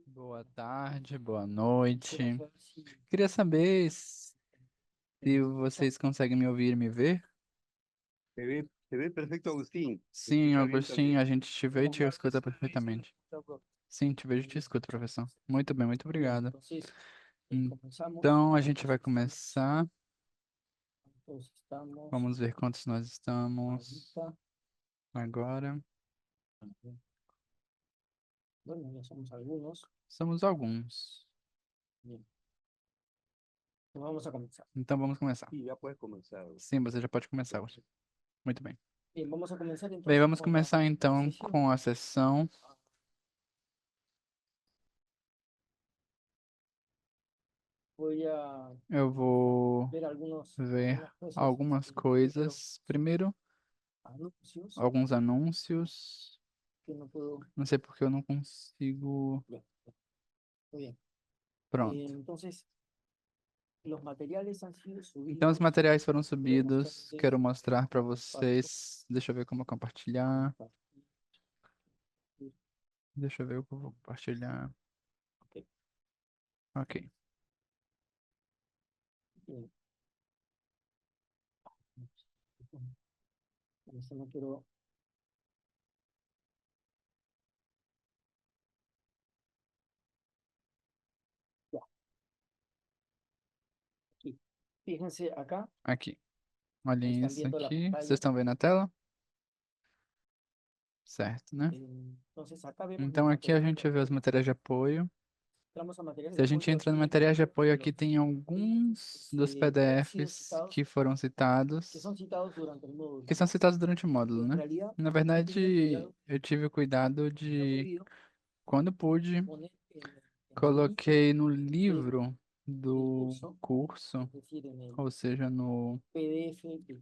Boa tarde, boa noite. Queria saber se vocês conseguem me ouvir e me ver. Se ve perfecto, Agustín. Se Sim, escucha bien Agostinho, también. a gente te vê e te escuta perfeitamente. Sim, te vejo e te escuto, professor. Muito bem, muito obrigado. Então, a gente vai começar. Vamos ver quantos nós estamos agora. Somos alguns. Então, vamos começar. Sí, ya puedes comenzar. Sim, você já pode começar, Agostinho. Muito bem. Bem, vamos começar então com a sessão. Eu vou ver algumas coisas. Primeiro, alguns anúncios. Não sei porque eu não consigo. Pronto. Então, os materiais foram subidos. Quero mostrar para vocês. Deixa eu ver como compartilhar. Deixa eu ver o que eu vou compartilhar. Ok. Aqui. Olhem isso aqui. Vocês estão vendo a tela? Certo, né? Então, aqui a gente vê os materiais de apoio. Se a gente entra no materiais de apoio, aqui tem alguns dos PDFs que foram citados, que são citados durante o módulo, né? Na verdade, eu tive o cuidado de, quando pude, coloquei no livro do curso, ou seja, no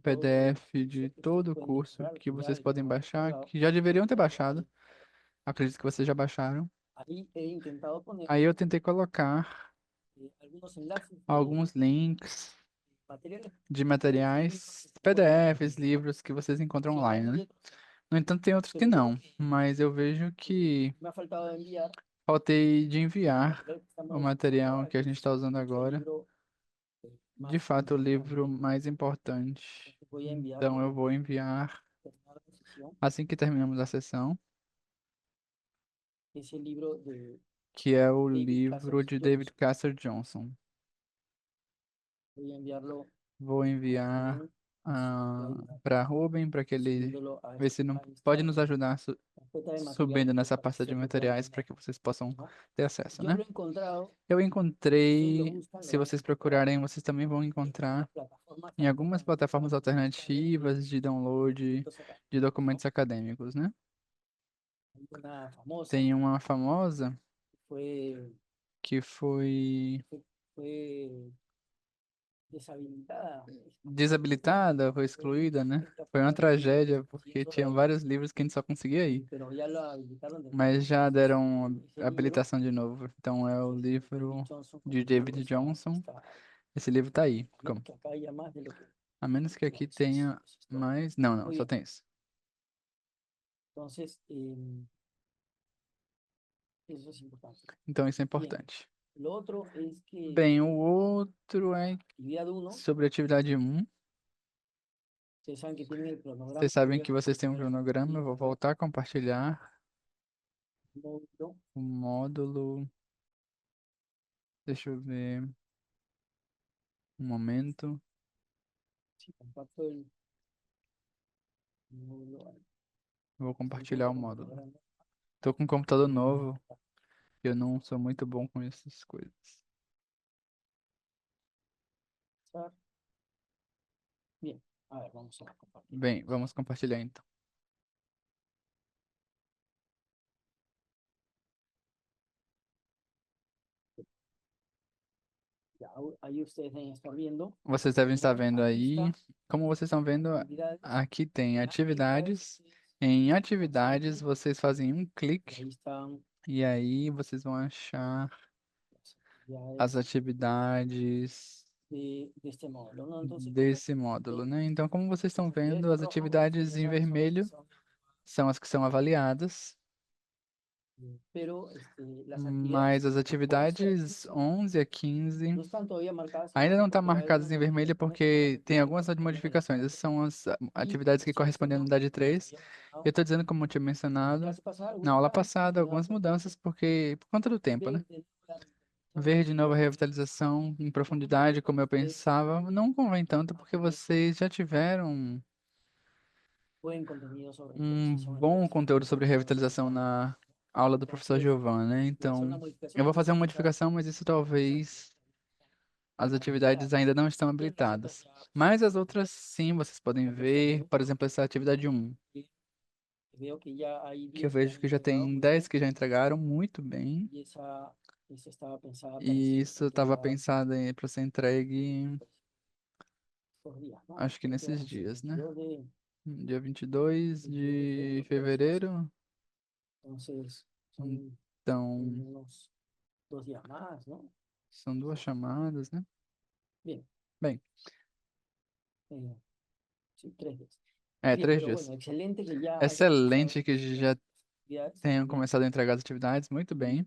PDF de todo o curso que vocês podem baixar, que já deveriam ter baixado, acredito que vocês já baixaram. Aí eu tentei colocar alguns links de materiais, PDFs, livros que vocês encontram online, né? No entanto, tem outros que não, mas eu vejo que faltei de enviar o material que a gente está usando agora. De fato, o livro mais importante. Então, eu vou enviar assim que terminamos a sessão, que é o livro de David Caster Johnson. Vou enviar para Ruben, para que ele ver se não pode nos ajudar subindo nessa pasta de materiais para que vocês possam ter acesso, né? Eu encontrei, se vocês procurarem, vocês também vão encontrar em algumas plataformas alternativas de download de documentos acadêmicos, né? Tem uma famosa que foi desabilitada, foi excluída, né? Foi uma tragédia, porque tinha vários livros que a gente só conseguia ir. Mas já deram habilitação de novo. Então é o livro de David Johnson. Esse livro tá aí. Como? A menos que aqui tenha mais. Não, não, só tem isso. Então isso é importante. Bem, o outro é sobre a atividade 1. Vocês sabem que vocês têm um cronograma. Eu vou voltar a compartilhar o módulo. Deixa eu ver um momento. Vou compartilhar o módulo. Tô com um computador novo. Eu não sou muito bom com essas coisas. Bem, vamos compartilhar então. Vocês devem estar vendo aí. Como vocês estão vendo, aqui tem atividades. Em atividades, vocês fazem um clique e aí vocês vão achar as atividades desse módulo, né? Então, como vocês estão vendo, as atividades em vermelho são as que são avaliadas. Mas as atividades 11 a 15 ainda não estão marcadas em vermelho porque tem algumas modificações. Essas são as atividades que correspondem à unidade 3. Eu estou dizendo, como eu tinha mencionado, na aula passada, algumas mudanças por conta do tempo, né? Ver de novo a revitalização em profundidade, como eu pensava, não convém tanto porque vocês já tiveram um bom conteúdo sobre revitalização na aula do professor Giovanni, né? Então, eu vou fazer uma modificação, mas isso talvez as atividades ainda não estão habilitadas. Mas as outras sim, vocês podem ver, por exemplo, essa atividade 1, que eu vejo que já tem 10 que já entregaram muito bem. E isso estava pensado para ser entregue, acho que nesses dias, né? Dia 22 de fevereiro. Então, são 2 chamadas, né? Bem, 3 dias. Excelente que já tenham começado a entregar as atividades, muito bem.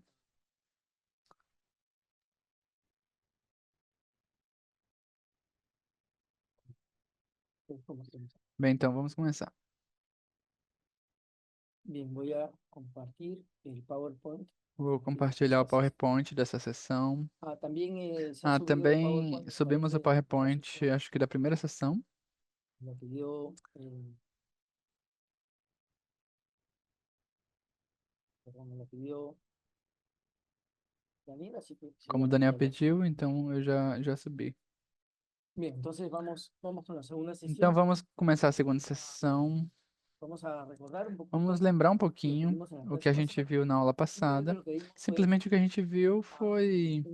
Bem, então vamos começar. Vou compartilhar o PowerPoint dessa sessão. Também subimos o PowerPoint, acho que da primeira sessão. Como o Daniel pediu, então eu já subi. Então vamos começar a segunda sessão. Vamos lembrar um pouquinho o que a gente viu na aula passada. Simplesmente o que a gente viu foi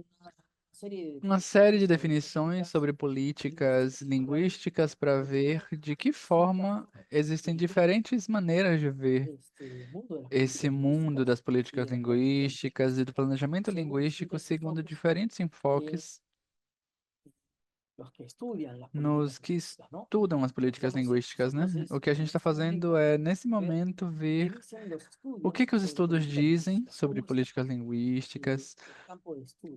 uma série de definições sobre políticas linguísticas para ver de que forma existem diferentes maneiras de ver esse mundo das políticas linguísticas e do planejamento linguístico segundo diferentes enfoques nos que estudam as políticas linguísticas, né? O que a gente está fazendo é, nesse momento, ver o que os estudos dizem sobre políticas linguísticas,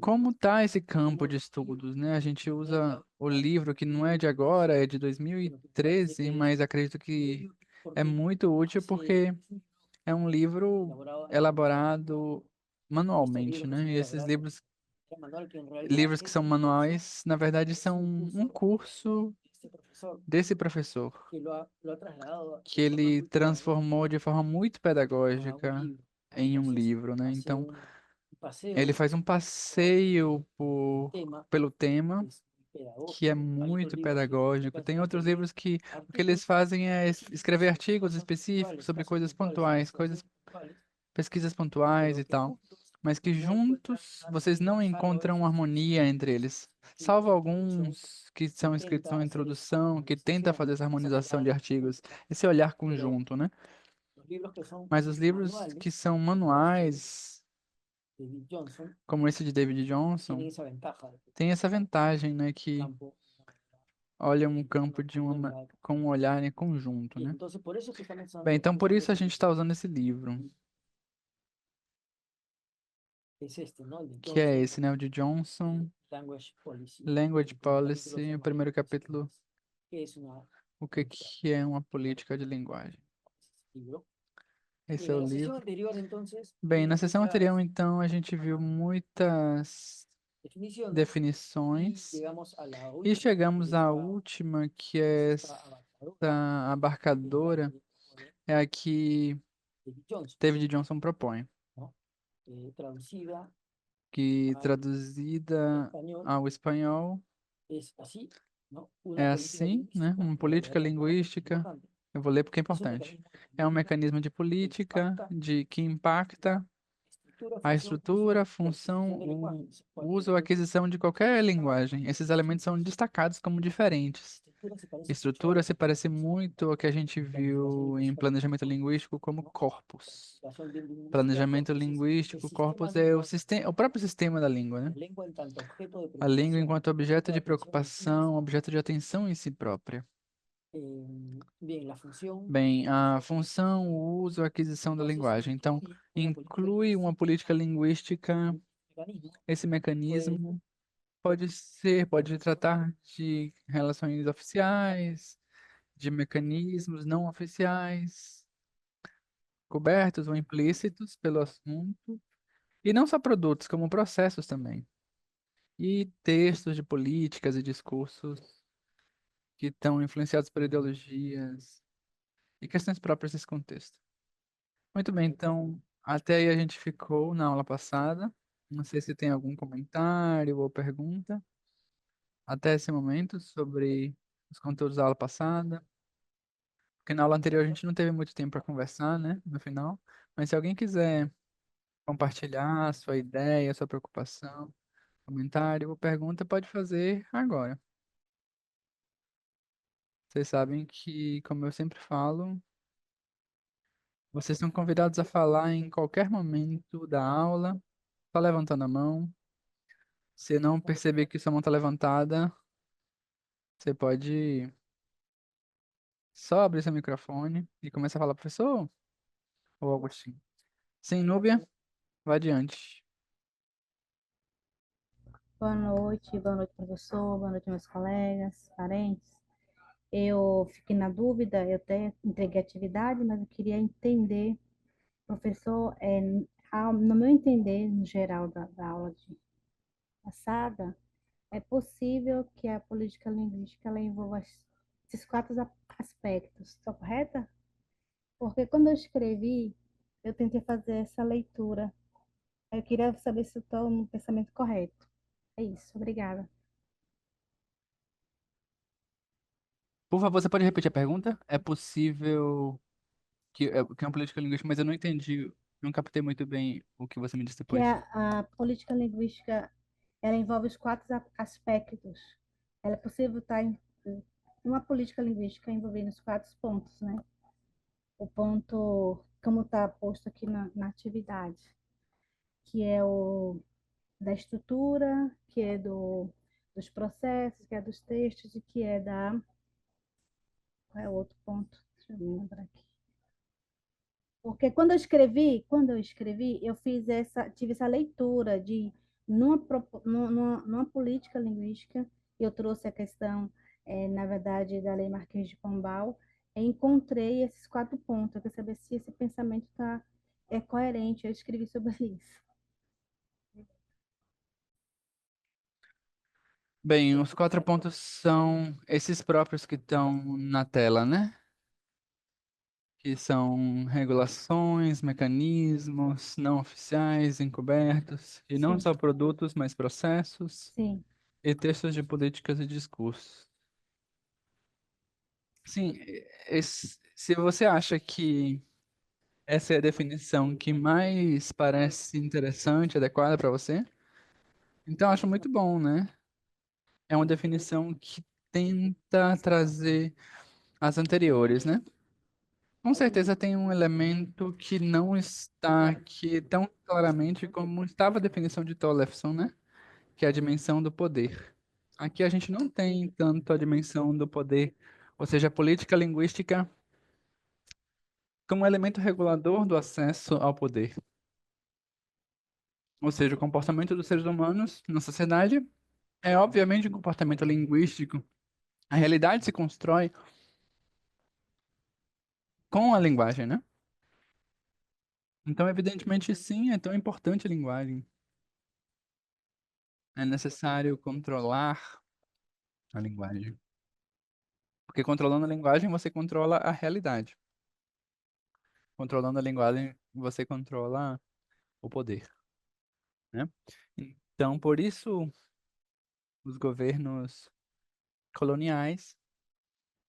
como está esse campo de estudos, né? A gente usa o livro que não é de agora, é de 2013, mas acredito que é muito útil porque é um livro elaborado manualmente, né? E esses livros que são manuais, na verdade, são um curso desse professor, que ele transformou de forma muito pedagógica em um livro, né? Então, ele faz um passeio pelo tema, que é muito pedagógico. Tem outros livros que o que eles fazem é escrever artigos específicos sobre coisas pontuais, pesquisas pontuais e tal, mas que juntos vocês não encontram harmonia entre eles, salvo alguns que são escritos na introdução, que tenta fazer essa harmonização de artigos, esse olhar conjunto, né? Mas os livros que são manuais, como esse de David Johnson, tem essa vantagem, né, que olha um campo com um olhar em conjunto, né? Bem, então por isso a gente está usando esse livro, que é esse, né, o de Johnson, Language Policy, o primeiro capítulo, o que é uma política de linguagem. Esse é o livro. Bem, na sessão anterior, então, a gente viu muitas definições e chegamos à última, que é essa abarcadora, é a que David Johnson propõe, que traduzida ao espanhol é assim, né? Uma política linguística. Eu vou ler porque é importante. É um mecanismo de política que impacta a estrutura, a função, o uso ou aquisição de qualquer linguagem. Esses elementos são destacados como diferentes. Estrutura se parece muito ao que a gente viu em planejamento linguístico como corpus. Planejamento linguístico, corpus é o próprio sistema da língua, né? A língua enquanto objeto de preocupação, objeto de atenção em si própria. Bem, a função, o uso, a aquisição da linguagem. Então, inclui uma política linguística, esse mecanismo pode tratar de relações oficiais, de mecanismos não oficiais, cobertos ou implícitos pelo assunto, e não só produtos, como processos também. E textos de políticas e discursos que estão influenciados por ideologias e questões próprias desse contexto. Muito bem, então, até aí a gente ficou na aula passada. Não sei se tem algum comentário ou pergunta até esse momento sobre os conteúdos da aula passada. Porque na aula anterior a gente não teve muito tempo para conversar, né, no final. Mas se alguém quiser compartilhar a sua ideia, a sua preocupação, comentário ou pergunta, pode fazer agora. Vocês sabem que, como eu sempre falo, vocês são convidados a falar em qualquer momento da aula, só levantando a mão. Se não perceber que sua mão está levantada, você pode só abrir seu microfone e começar a falar, professor ou algo assim. Sem Núbia, vá adiante. Boa noite, professor, boa noite, meus colegas, parentes. Eu fiquei na dúvida, eu até entreguei a atividade, mas eu queria entender, professor, no meu entender, no geral da aula de passada, é possível que a política linguística ela envolva esses quatro aspectos, estou correta? Porque quando eu escrevi, eu tentei fazer essa leitura. Eu queria saber se eu estou no pensamento correto. É isso, obrigada. Por favor, você pode repetir a pergunta? É possível que é uma política linguística, mas eu não entendi, não captei muito bem o que você me disse Que depois. a política linguística ela envolve os quatro aspectos. Ela é possível estar em uma política linguística envolvendo os quatro pontos, né? O ponto, como está posto aqui na atividade, que é o da estrutura, que é dos processos, que é dos textos e que é da... Qual é o outro ponto? Deixa eu me lembrar aqui. Porque quando eu escrevi, eu tive essa leitura de numa política linguística, eu trouxe a questão, na verdade, da Lei Marquês de Pombal, e encontrei esses quatro pontos. Eu quero saber se esse pensamento é coerente. Eu escrevi sobre isso. Bem, os quatro pontos são esses próprios que estão na tela, né? Que são regulações, mecanismos não oficiais, encobertos, e não Sim, só produtos, mas processos sim. e textos de políticas e discursos. Sim, se você acha que essa é a definição que mais parece interessante, adequada para você, então acho muito bom, né? É uma definição que tenta trazer as anteriores, né? Com certeza tem um elemento que não está aqui tão claramente como estava a definição de Tollefson, né? Que é a dimensão do poder. Aqui a gente não tem tanto a dimensão do poder, ou seja, a política linguística como elemento regulador do acesso ao poder. Ou seja, o comportamento dos seres humanos na sociedade é obviamente um comportamento linguístico. A realidade se constrói com a linguagem, né? Então, evidentemente, sim, é tão importante a linguagem. É necessário controlar a linguagem. Porque controlando a linguagem, você controla a realidade. Controlando a linguagem, você controla o poder, né? Então, por isso, os governos coloniais,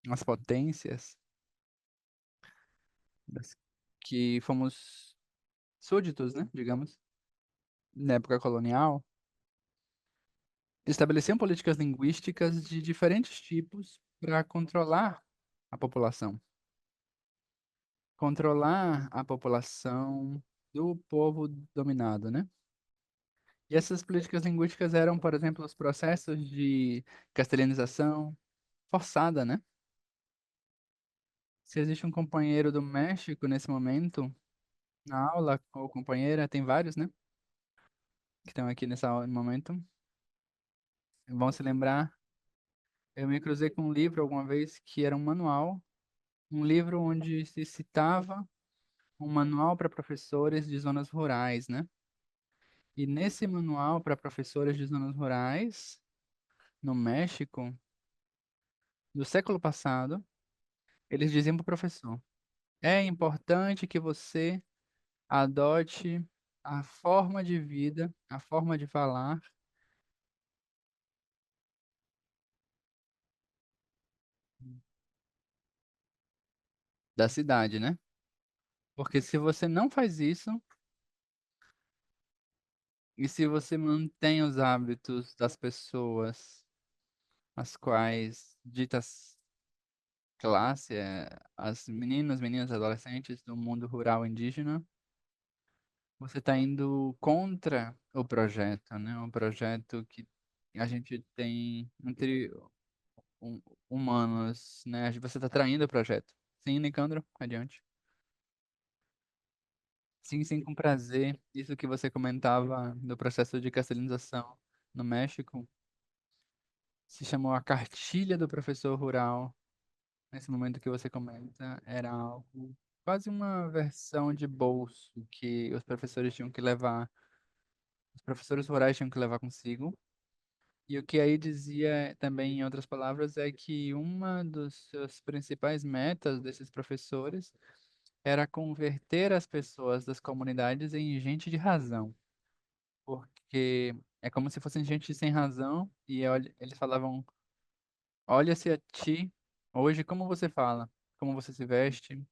as potências, que fomos súditos, né? Digamos, na época colonial, estabeleciam políticas linguísticas de diferentes tipos para controlar a população do povo dominado, né? E essas políticas linguísticas eram, por exemplo, os processos de castelanização forçada, né? Se existe um companheiro do México nesse momento, na aula, ou companheira, tem vários, né? Que estão aqui nessa aula no momento. Vão se lembrar, eu me cruzei com um livro alguma vez que era um manual, um livro onde se citava um manual para professores de zonas rurais, né? E nesse manual para professores de zonas rurais, no México, do século passado, eles diziam para o professor: é importante que você adote a forma de vida, a forma de falar da cidade, né? Porque se você não faz isso, e se você mantém os hábitos das pessoas, as quais ditas classe, as meninas, adolescentes do mundo rural indígena, você está indo contra o projeto, né? O projeto que a gente tem entre humanos, né? Você está traindo o projeto. Sim, Nicandro, adiante. Sim, sim, com prazer. Isso que você comentava do processo de castelinização no México se chamou a cartilha do professor rural. Nesse momento que você comenta, era algo quase uma versão de bolso que os professores tinham que levar, os professores rurais tinham que levar consigo. E o que aí dizia também, em outras palavras, é que uma dos seus principais metas desses professores era converter as pessoas das comunidades em gente de razão, porque é como se fossem gente sem razão e eles falavam: olha-se a ti hoje como você fala, como você se veste.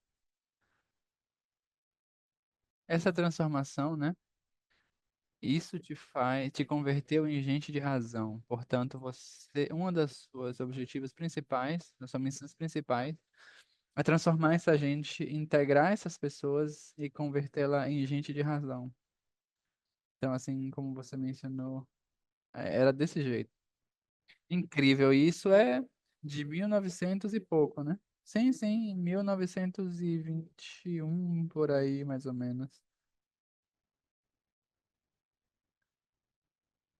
Essa transformação, né? Isso te converteu em gente de razão. Portanto, uma das suas objetivos principais, das suas missões principais, é transformar essa gente, integrar essas pessoas e convertê-la em gente de razão. Então, assim como você mencionou, era desse jeito. Incrível. E isso é de 1900 e pouco, né? Sim, sim, 1921 por aí, mais ou menos.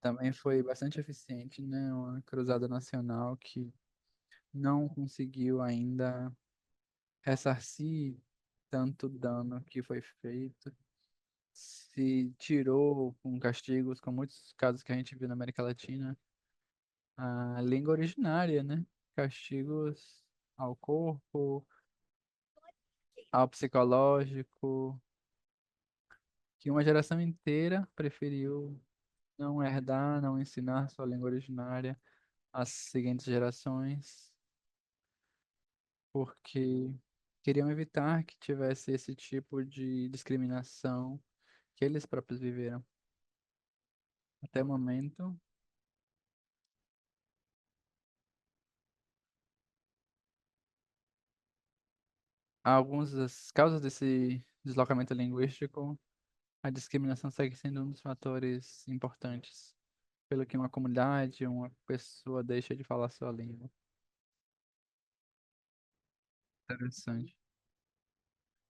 Também foi bastante eficiente, né? Uma cruzada nacional que não conseguiu ainda ressarcir tanto dano que foi feito. Se tirou com castigos, com muitos casos que a gente viu na América Latina, a língua originária, né? Castigos ao corpo, ao psicológico, que uma geração inteira preferiu não herdar, não ensinar sua língua originária às seguintes gerações, porque queriam evitar que tivesse esse tipo de discriminação que eles próprios viveram. Até o momento, algumas das causas desse deslocamento linguístico, a discriminação segue sendo um dos fatores importantes pelo que uma comunidade, uma pessoa deixa de falar sua língua. Interessante.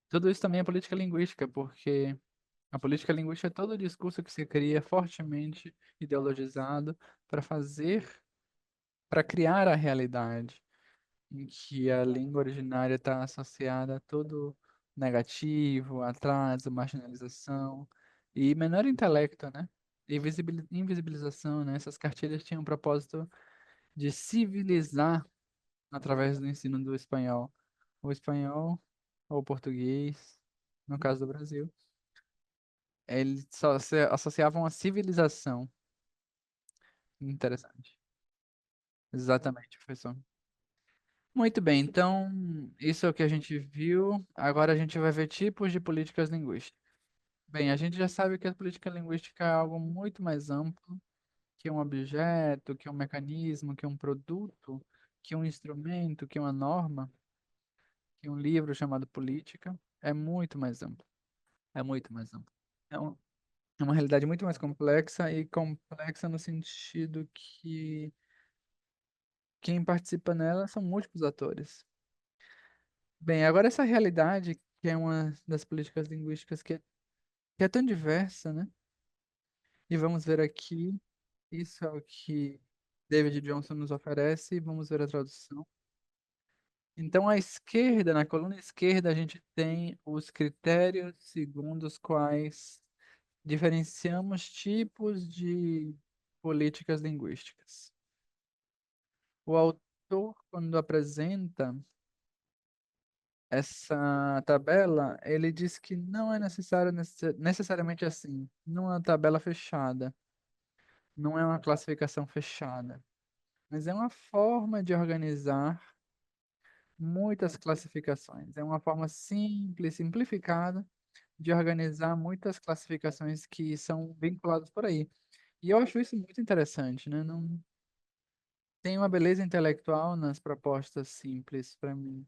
Tudo isso também é política linguística, porque a política linguística é todo o discurso que se cria fortemente ideologizado para fazer, para criar a realidade em que a língua originária está associada a tudo negativo, atraso, marginalização e menor intelecto, né? E invisibilização, né? Essas cartilhas tinham o propósito de civilizar através do ensino do espanhol. O espanhol ou o português, no caso do Brasil, eles só se associavam à civilização. Interessante. Exatamente, professor. Muito bem, então isso é o que a gente viu. Agora a gente vai ver tipos de políticas linguísticas. Bem, a gente já sabe que a política linguística é algo muito mais amplo que um objeto, que um mecanismo, que um produto, que um instrumento, que uma norma, que um livro chamado política. É muito mais amplo. É muito mais amplo. É, é uma realidade muito mais complexa e complexa no sentido que quem participa nela são múltiplos atores. Bem, agora essa realidade, que é uma das políticas linguísticas que é tão diversa, né? E vamos ver aqui, isso é o que David Johnson nos oferece, e vamos ver a tradução. Então, à esquerda, na coluna esquerda, a gente tem os critérios segundo os quais diferenciamos tipos de políticas linguísticas. O autor, quando apresenta essa tabela, ele diz que não é necessário necessariamente assim, não é uma tabela fechada, não é uma classificação fechada, mas é uma forma de organizar muitas classificações. É uma forma simples, simplificada de organizar muitas classificações que são vinculadas por aí. E eu acho isso muito interessante, né? Não tem uma beleza intelectual nas propostas simples para mim.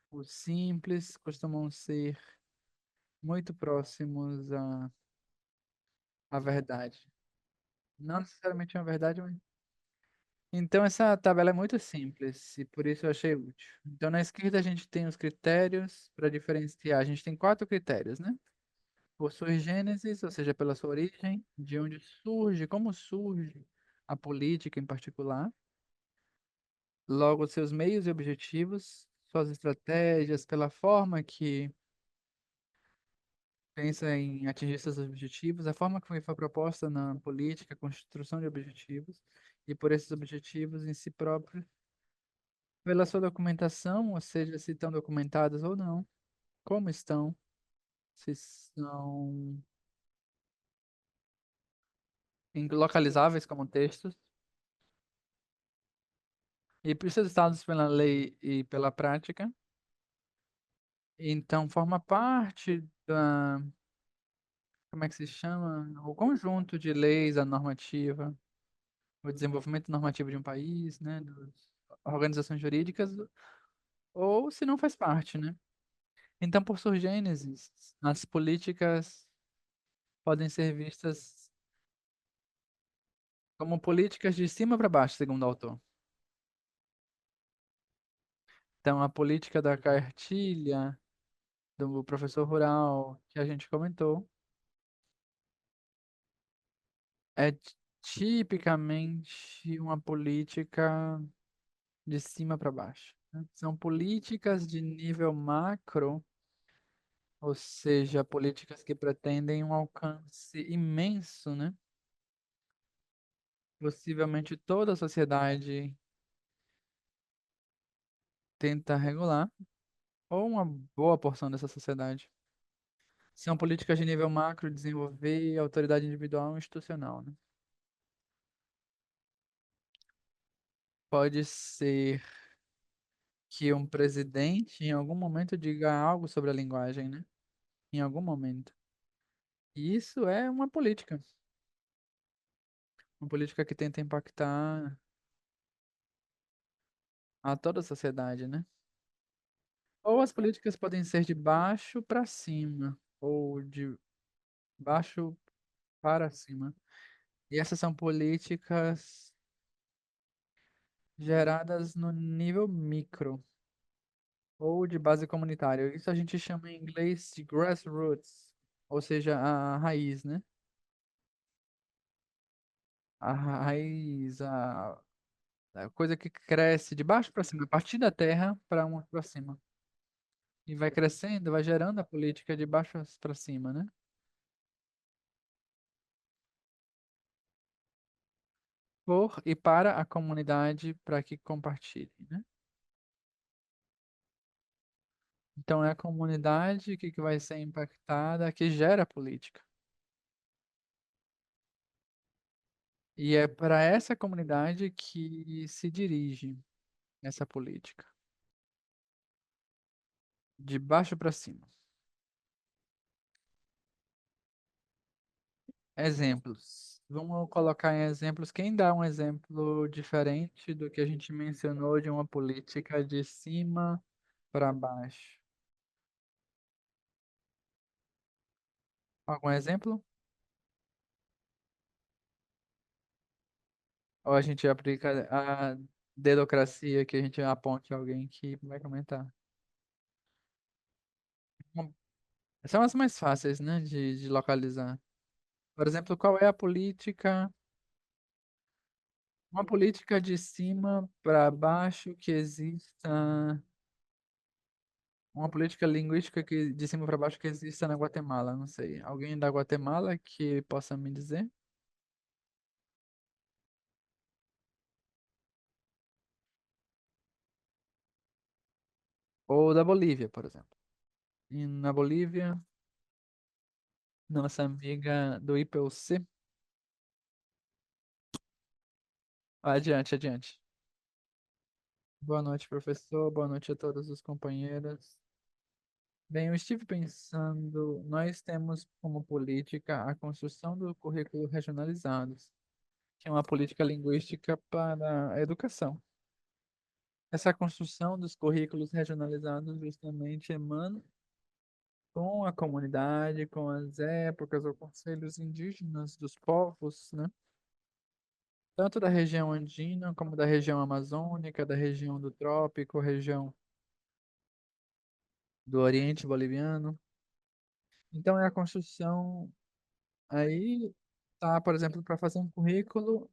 Os simples costumam ser muito próximos à verdade. Não necessariamente uma verdade, mas... Então, essa tabela é muito simples e por isso eu achei útil. Então, na esquerda, a gente tem os critérios para diferenciar. A gente tem quatro critérios, né? Por sua gênesis, ou seja, pela sua origem, de onde surge, como surge a política em particular. Logo, seus meios e objetivos, suas estratégias, pela forma que pensa em atingir seus objetivos, a forma que foi proposta na política, a construção de objetivos, e por esses objetivos em si próprio, pela sua documentação, ou seja, se estão documentados ou não, como estão, se são localizáveis como textos, e por seus estados pela lei e pela prática. Então, forma parte da, como é que se chama? O conjunto de leis, a normativa, o desenvolvimento normativo de um país, né, das organizações jurídicas, ou se não faz parte, né? Então, por sua gênese, as políticas podem ser vistas como políticas de cima para baixo, segundo o autor. Então, a política da cartilha, do professor rural, que a gente comentou, é tipicamente uma política de cima para baixo, né? São políticas de nível macro, ou seja, políticas que pretendem um alcance imenso, né? Possivelmente toda a sociedade tenta regular, ou uma boa porção dessa sociedade. São políticas de nível macro, desenvolver autoridade individual e institucional, né? Pode ser que um presidente em algum momento diga algo sobre a linguagem, né? Em algum momento. E isso é uma política que tenta impactar a toda a sociedade, né? Ou as políticas podem ser de baixo para cima, ou de baixo para cima. E essas são políticas geradas no nível micro, ou de base comunitária. Isso a gente chama em inglês de grassroots, ou seja, a raiz, né? A raiz, a coisa que cresce de baixo para cima, a partir da terra para cima. E vai crescendo, vai gerando a política de baixo para cima, né? Por e para a comunidade para que compartilhe, né? Então é a comunidade que vai ser impactada, que gera a política. E é para essa comunidade que se dirige essa política, de baixo para cima. Exemplos. Vamos colocar em exemplos. Quem dá um exemplo diferente do que a gente mencionou de uma política de cima para baixo? Algum exemplo? Ou a gente aplica a dedocracia que a gente aponte alguém que vai comentar? São as mais fáceis, né, de localizar. Por exemplo, qual é a política, uma política de cima para baixo que exista, uma política linguística que de cima para baixo que exista na Guatemala, não sei. Alguém da Guatemala que possa me dizer? Ou da Bolívia, por exemplo. E na Bolívia, nossa amiga do IPLC. Adiante, adiante. Boa noite, professor. Boa noite a todos os companheiros. Bem, eu estive pensando, nós temos como política a construção do currículo regionalizados, que é uma política linguística para a educação. Essa construção dos currículos regionalizados justamente emana com a comunidade, com as épocas ou conselhos indígenas dos povos, né? Tanto da região andina como da região amazônica, da região do trópico, região do Oriente Boliviano. Então é a construção aí tá, por exemplo, para fazer um currículo,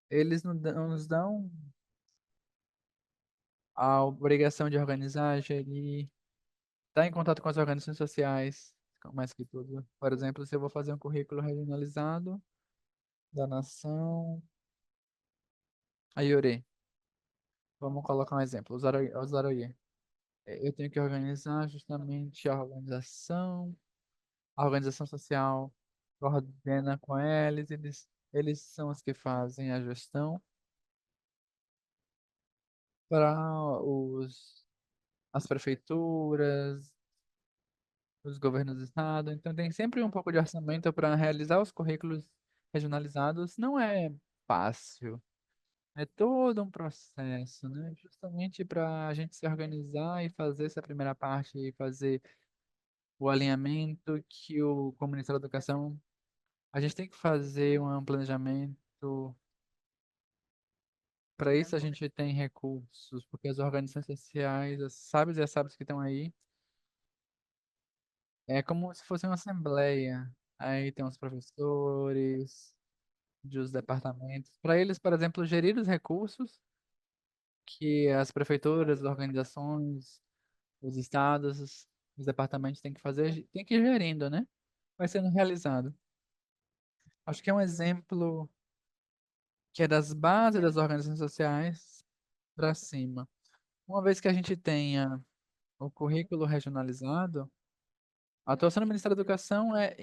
eles nos dão a obrigação de organizar, gerir, estar em contato com as organizações sociais, mais que tudo. Por exemplo, se eu vou fazer um currículo regionalizado da nação Aiorê, vamos colocar um exemplo, os Aroiê. Eu tenho que organizar justamente a organização social coordena com eles são os que fazem a gestão para as prefeituras, os governos do estado. Então tem sempre um pouco de orçamento para realizar os currículos regionalizados. Não é fácil, é todo um processo, né? Justamente para a gente se organizar e fazer essa primeira parte e fazer o alinhamento que como Ministério da Educação, a gente tem que fazer um planejamento. Para isso a gente tem recursos, porque as organizações sociais, as sábios e as sábias que estão aí, é como se fosse uma assembleia. Aí tem os professores dos departamentos. Para eles, por exemplo, gerir os recursos que as prefeituras, as organizações, os estados, os departamentos têm que fazer, tem que ir gerindo, né? Vai sendo realizado. Acho que é um exemplo que é das bases das organizações sociais para cima. Uma vez que a gente tenha o currículo regionalizado, a atuação do Ministério da Educação é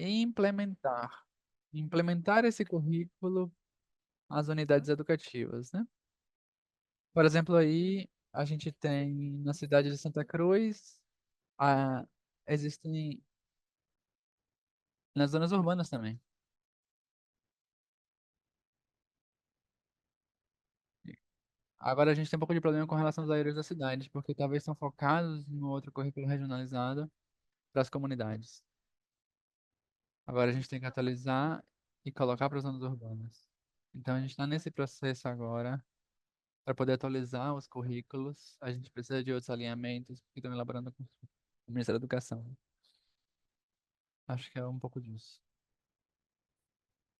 implementar esse currículo às unidades educativas, né? Por exemplo, aí a gente tem na cidade de Santa Cruz, a, existem nas zonas urbanas também. Agora a gente tem um pouco de problema com relação aos aéreos da cidade, porque talvez são focados no outro currículo regionalizado para as comunidades. Agora a gente tem que atualizar e colocar para as zonas urbanas. Então a gente está nesse processo agora. Para poder atualizar os currículos, a gente precisa de outros alinhamentos que estão elaborando com o Ministério da Educação. Acho que é um pouco disso.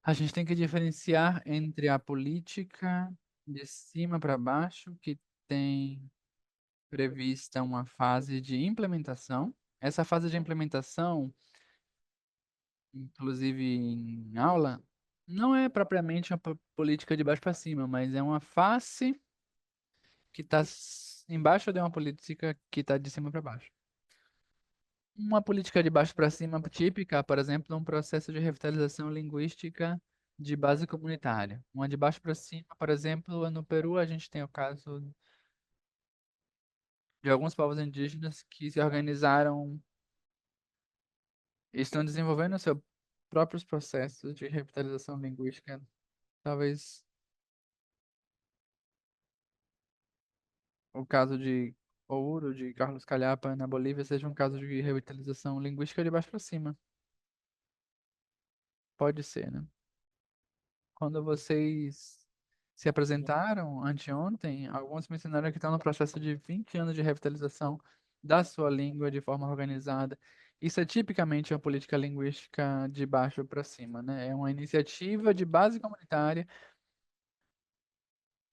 A gente tem que diferenciar entre a política de cima para baixo, que tem prevista uma fase de implementação. Essa fase de implementação, inclusive em aula, não é propriamente uma política de baixo para cima, mas é uma face que está embaixo de uma política que está de cima para baixo. Uma política de baixo para cima típica, por exemplo, é um processo de revitalização linguística de base comunitária. Uma de baixo para cima, por exemplo, no Peru a gente tem o caso de alguns povos indígenas que se organizaram e estão desenvolvendo seus próprios processos de revitalização linguística. Talvez o caso de Ouro, de Carlos Calhapa, na Bolívia, seja um caso de revitalização linguística de baixo para cima. Pode ser, né? Quando vocês se apresentaram anteontem, alguns mencionaram que estão no processo de 20 anos de revitalização da sua língua de forma organizada. Isso é tipicamente uma política linguística de baixo para cima, né? É uma iniciativa de base comunitária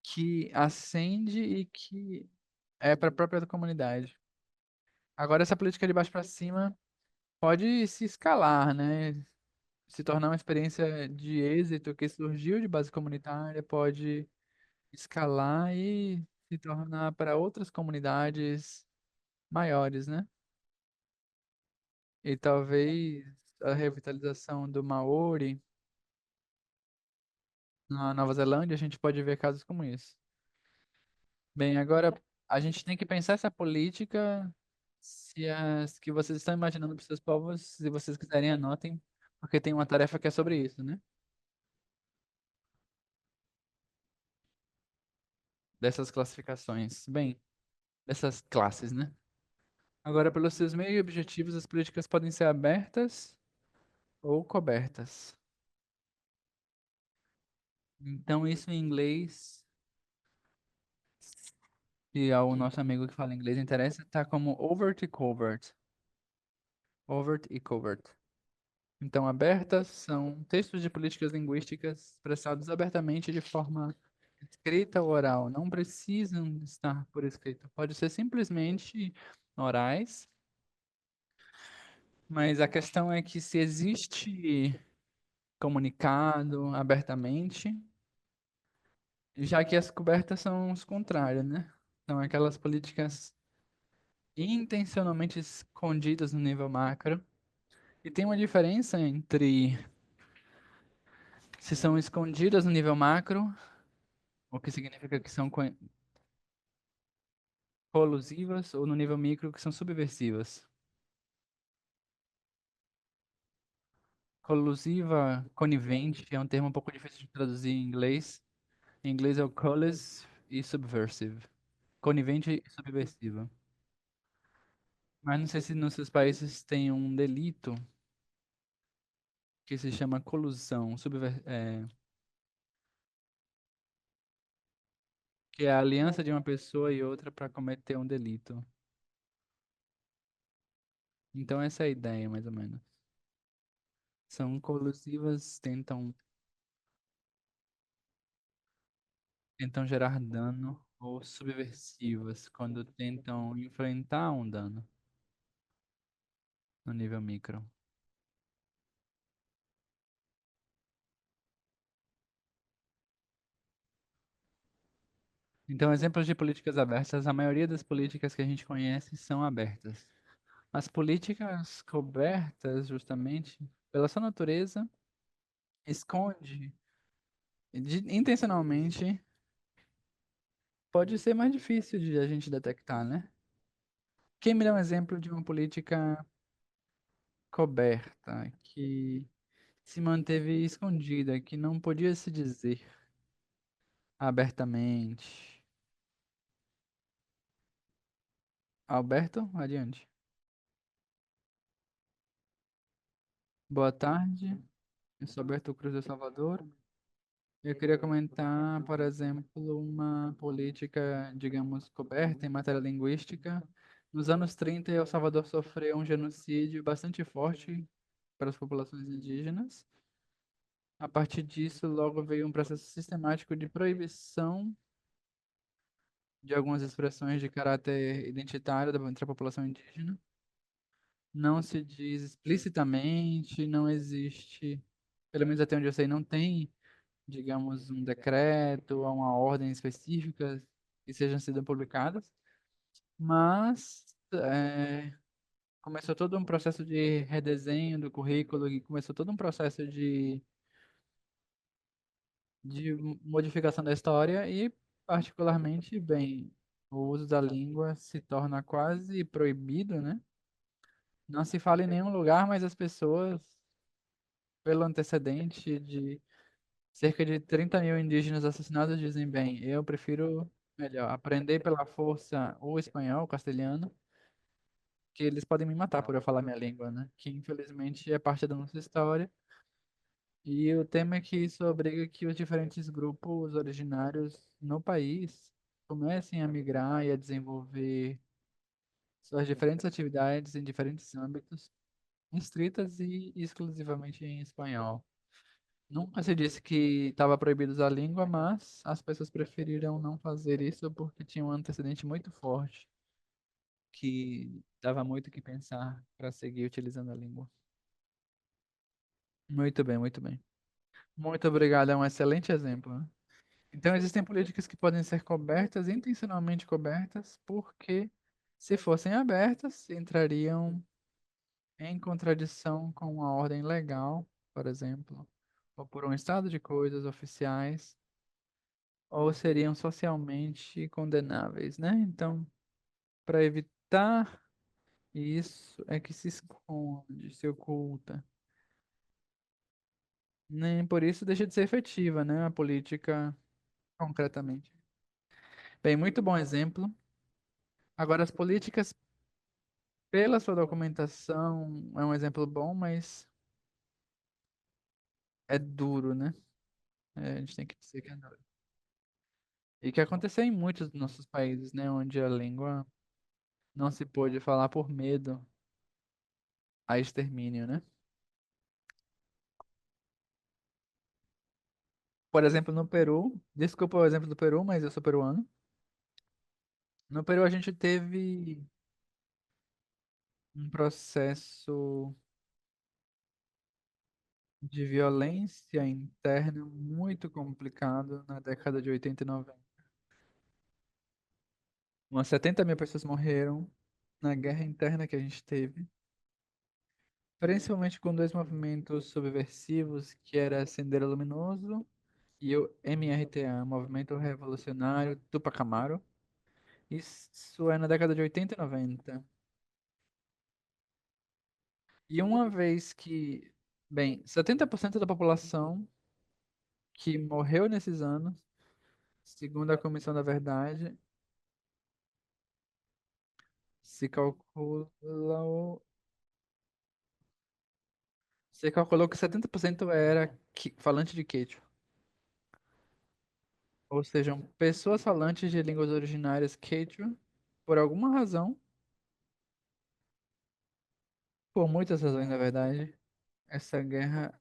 que ascende e que é para a própria comunidade. Agora, essa política de baixo para cima pode se escalar, né? Se tornar uma experiência de êxito que surgiu de base comunitária, pode escalar e se tornar para outras comunidades maiores, né? E talvez a revitalização do Maori na Nova Zelândia, a gente pode ver casos como isso. Bem, agora a gente tem que pensar essa política, se as que vocês estão imaginando para os seus povos, se vocês quiserem, anotem, porque tem uma tarefa que é sobre isso, né? Dessas classificações. Bem, dessas classes, né? Agora, pelos seus meios e objetivos, as políticas podem ser abertas ou cobertas. Então, isso em inglês, se ao nosso amigo que fala inglês interessa, tá como overt e covert. Overt e covert. Então, abertas são textos de políticas linguísticas expressados abertamente de forma escrita ou oral. Não precisam estar por escrito. Pode ser simplesmente orais, mas a questão é que se existe comunicado abertamente, já que as cobertas são os contrários, né? São aquelas políticas intencionalmente escondidas no nível macro. E tem uma diferença entre se são escondidas no nível macro, o que significa que são colusivas, ou no nível micro, que são subversivas. Colusiva, conivente, é um termo um pouco difícil de traduzir em inglês. Em inglês é o collusive e subversive. Conivente e subversiva. Mas não sei se nos seus países tem um delito que se chama colusão, que é a aliança de uma pessoa e outra para cometer um delito. Então essa é a ideia, mais ou menos. São colusivas, tentam gerar dano, ou subversivas, quando tentam enfrentar um dano no nível micro. Então, exemplos de políticas abertas, a maioria das políticas que a gente conhece são abertas. As políticas cobertas, justamente, pela sua natureza, esconde, intencionalmente, pode ser mais difícil de a gente detectar, né? Quem me dá um exemplo de uma política coberta, que se manteve escondida, que não podia se dizer abertamente? Alberto, adiante. Boa tarde, eu sou Alberto Cruz de Salvador. Eu queria comentar, por exemplo, uma política, digamos, coberta em matéria linguística. Nos anos 30, El Salvador sofreu um genocídio bastante forte para as populações indígenas. A partir disso, logo veio um processo sistemático de proibição de algumas expressões de caráter identitário entre a população indígena. Não se diz explicitamente, não existe, pelo menos até onde eu sei, não tem, digamos, um decreto ou uma ordem específica que sejam sido publicadas, mas começou todo um processo de redesenho do currículo e começou todo um processo de modificação da história e, particularmente, bem, o uso da língua se torna quase proibido, né? Não se fala em nenhum lugar, mas as pessoas, pelo antecedente de cerca de 30 mil indígenas assassinados, dizem, bem, eu prefiro melhor aprender pela força o espanhol, o castelhano, que eles podem me matar por eu falar minha língua, né? Que infelizmente é parte da nossa história. E o tema é que isso obriga que os diferentes grupos originários no país comecem a migrar e a desenvolver suas diferentes atividades em diferentes âmbitos. estritas e exclusivamente em espanhol. Nunca se disse que estava proibido usar a língua, mas as pessoas preferiram não fazer isso porque tinha um antecedente muito forte que dava muito o que pensar para seguir utilizando a língua. Muito bem, muito bem. Muito obrigado, é um excelente exemplo, né? Então, existem políticas que podem ser cobertas, intencionalmente cobertas, porque, se fossem abertas, entrariam em contradição com a ordem legal, por exemplo, ou por um estado de coisas oficiais, ou seriam socialmente condenáveis, né? Então, para evitar isso, é que se esconde, se oculta. Nem por isso deixa de ser efetiva, né? A política, concretamente. Bem, muito bom exemplo. Agora, as políticas, pela sua documentação, é um exemplo bom, mas é duro, né? É, a gente tem que dizer que é duro. E que aconteceu em muitos dos nossos países, né? Onde a língua não se pôde falar por medo a extermínio, né? Por exemplo, no Peru, desculpa o exemplo do Peru, mas eu sou peruano. No Peru a gente teve um processo de violência interna muito complicado na década de 80 e 90. Umas 70 mil pessoas morreram na guerra interna que a gente teve, principalmente com dois movimentos subversivos, que era Sendero Luminoso e o MRTA, Movimento Revolucionário Tupac Amaru. Isso é na década de 80 e 90. E uma vez que, bem, 70% da população que morreu nesses anos, segundo a Comissão da Verdade, se calcula, se calculou que 70% era falante de quechua. Ou sejam, pessoas falantes de línguas originárias quechua, por alguma razão, por muitas razões, na verdade, essa guerra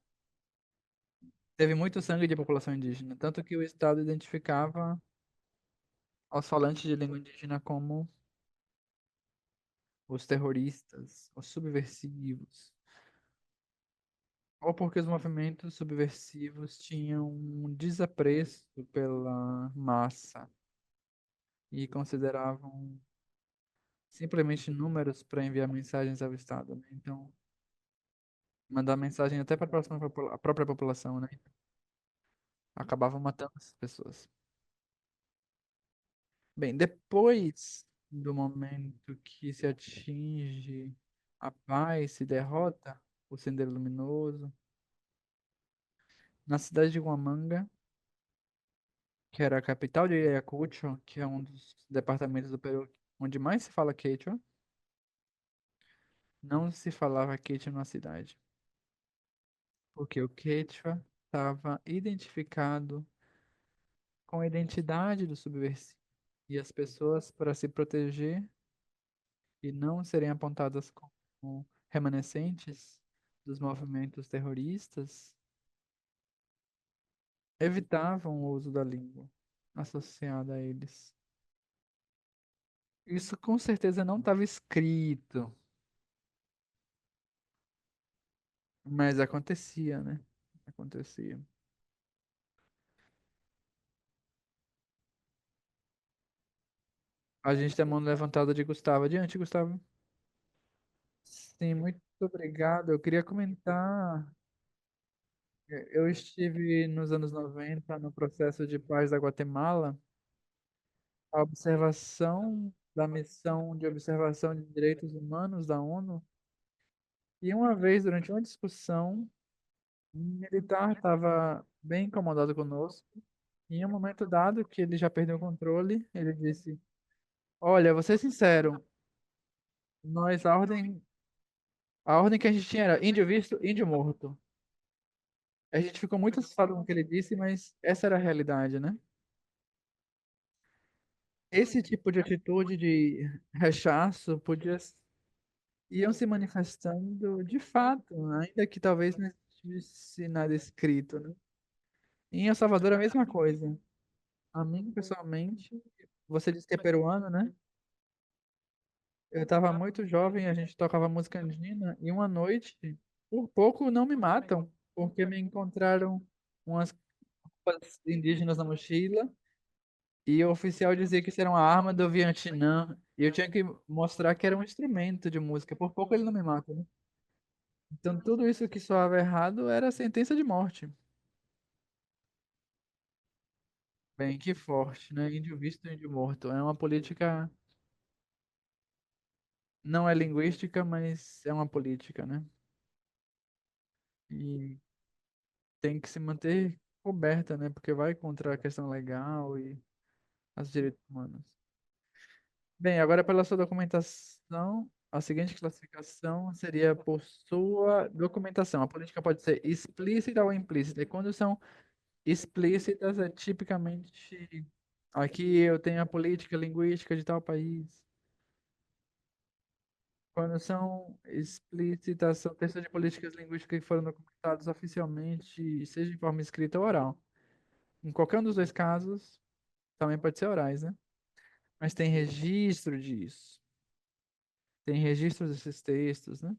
teve muito sangue de população indígena, tanto que o Estado identificava aos falantes de língua indígena como os terroristas, os subversivos, ou porque os movimentos subversivos tinham um desapreço pela massa e consideravam simplesmente números para enviar mensagens ao Estado, né? Então, mandar mensagem até para a própria população, né? Acabavam matando essas pessoas. Bem, depois do momento que se atinge a paz, se derrota o Sendero Luminoso, na cidade de Huamanga, que era a capital de Ayacucho, que é um dos departamentos do Peru onde mais se fala quechua, não se falava quechua na cidade, porque o quechua estava identificado com a identidade do subversivo. E as pessoas, para se proteger e não serem apontadas como remanescentes dos movimentos terroristas, evitavam o uso da língua associada a eles. Isso com certeza não estava escrito, mas acontecia, né? Acontecia. A gente tem a mão levantada de Gustavo. Adiante, Gustavo. Sim, muito obrigado. Eu queria comentar. Eu estive nos anos 90 no processo de paz da Guatemala. A observação da missão de observação de direitos humanos da ONU. E uma vez, durante uma discussão, um militar estava bem incomodado conosco. E em um momento dado, que ele já perdeu o controle, ele disse: Olha, vou ser sincero, nós, a ordem que a gente tinha era índio visto, índio morto. A gente ficou muito assustado com o que ele disse, mas essa era a realidade, né? Esse tipo de atitude de rechaço podia iam se manifestando de fato, ainda que talvez não tivesse nada escrito, né? Em El Salvador, a mesma coisa. A mim, pessoalmente, você disse que é peruano, né? Eu estava muito jovem, a gente tocava música andina, e uma noite, por pouco não me matam, porque me encontraram umas roupas indígenas na mochila, e o oficial dizia que isso era uma arma do Vietnã, e eu tinha que mostrar que era um instrumento de música. Por pouco ele não me mata, né? Então, tudo isso que soava errado era sentença de morte. Bem, que forte, né? Índio visto, índio morto. É uma política, não é linguística, mas é uma política, né? E tem que se manter coberta, né? Porque vai contra a questão legal e os direitos humanos. Bem, agora pela sua documentação, a seguinte classificação seria por sua documentação. A política pode ser explícita ou implícita. E quando são explícitas, é tipicamente aqui eu tenho a política linguística de tal país. Quando são explícitas, são textos de políticas linguísticas que foram documentados oficialmente, seja em forma escrita ou oral. Em qualquer um dos dois casos, também pode ser orais, né? Mas tem registro disso. Tem registro desses textos, né?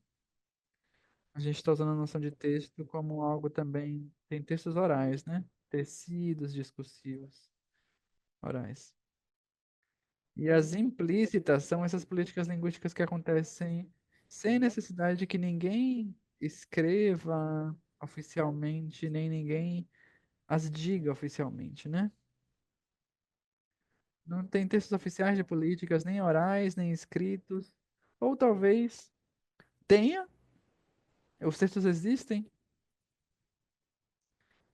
A gente está usando a noção de texto como algo também. Tem textos orais, né? Tecidos discursivos orais. E as implícitas são essas políticas linguísticas que acontecem sem necessidade de que ninguém escreva oficialmente, nem ninguém as diga oficialmente, né? Não tem textos oficiais de políticas, nem orais, nem escritos. Ou talvez tenha, os textos existem,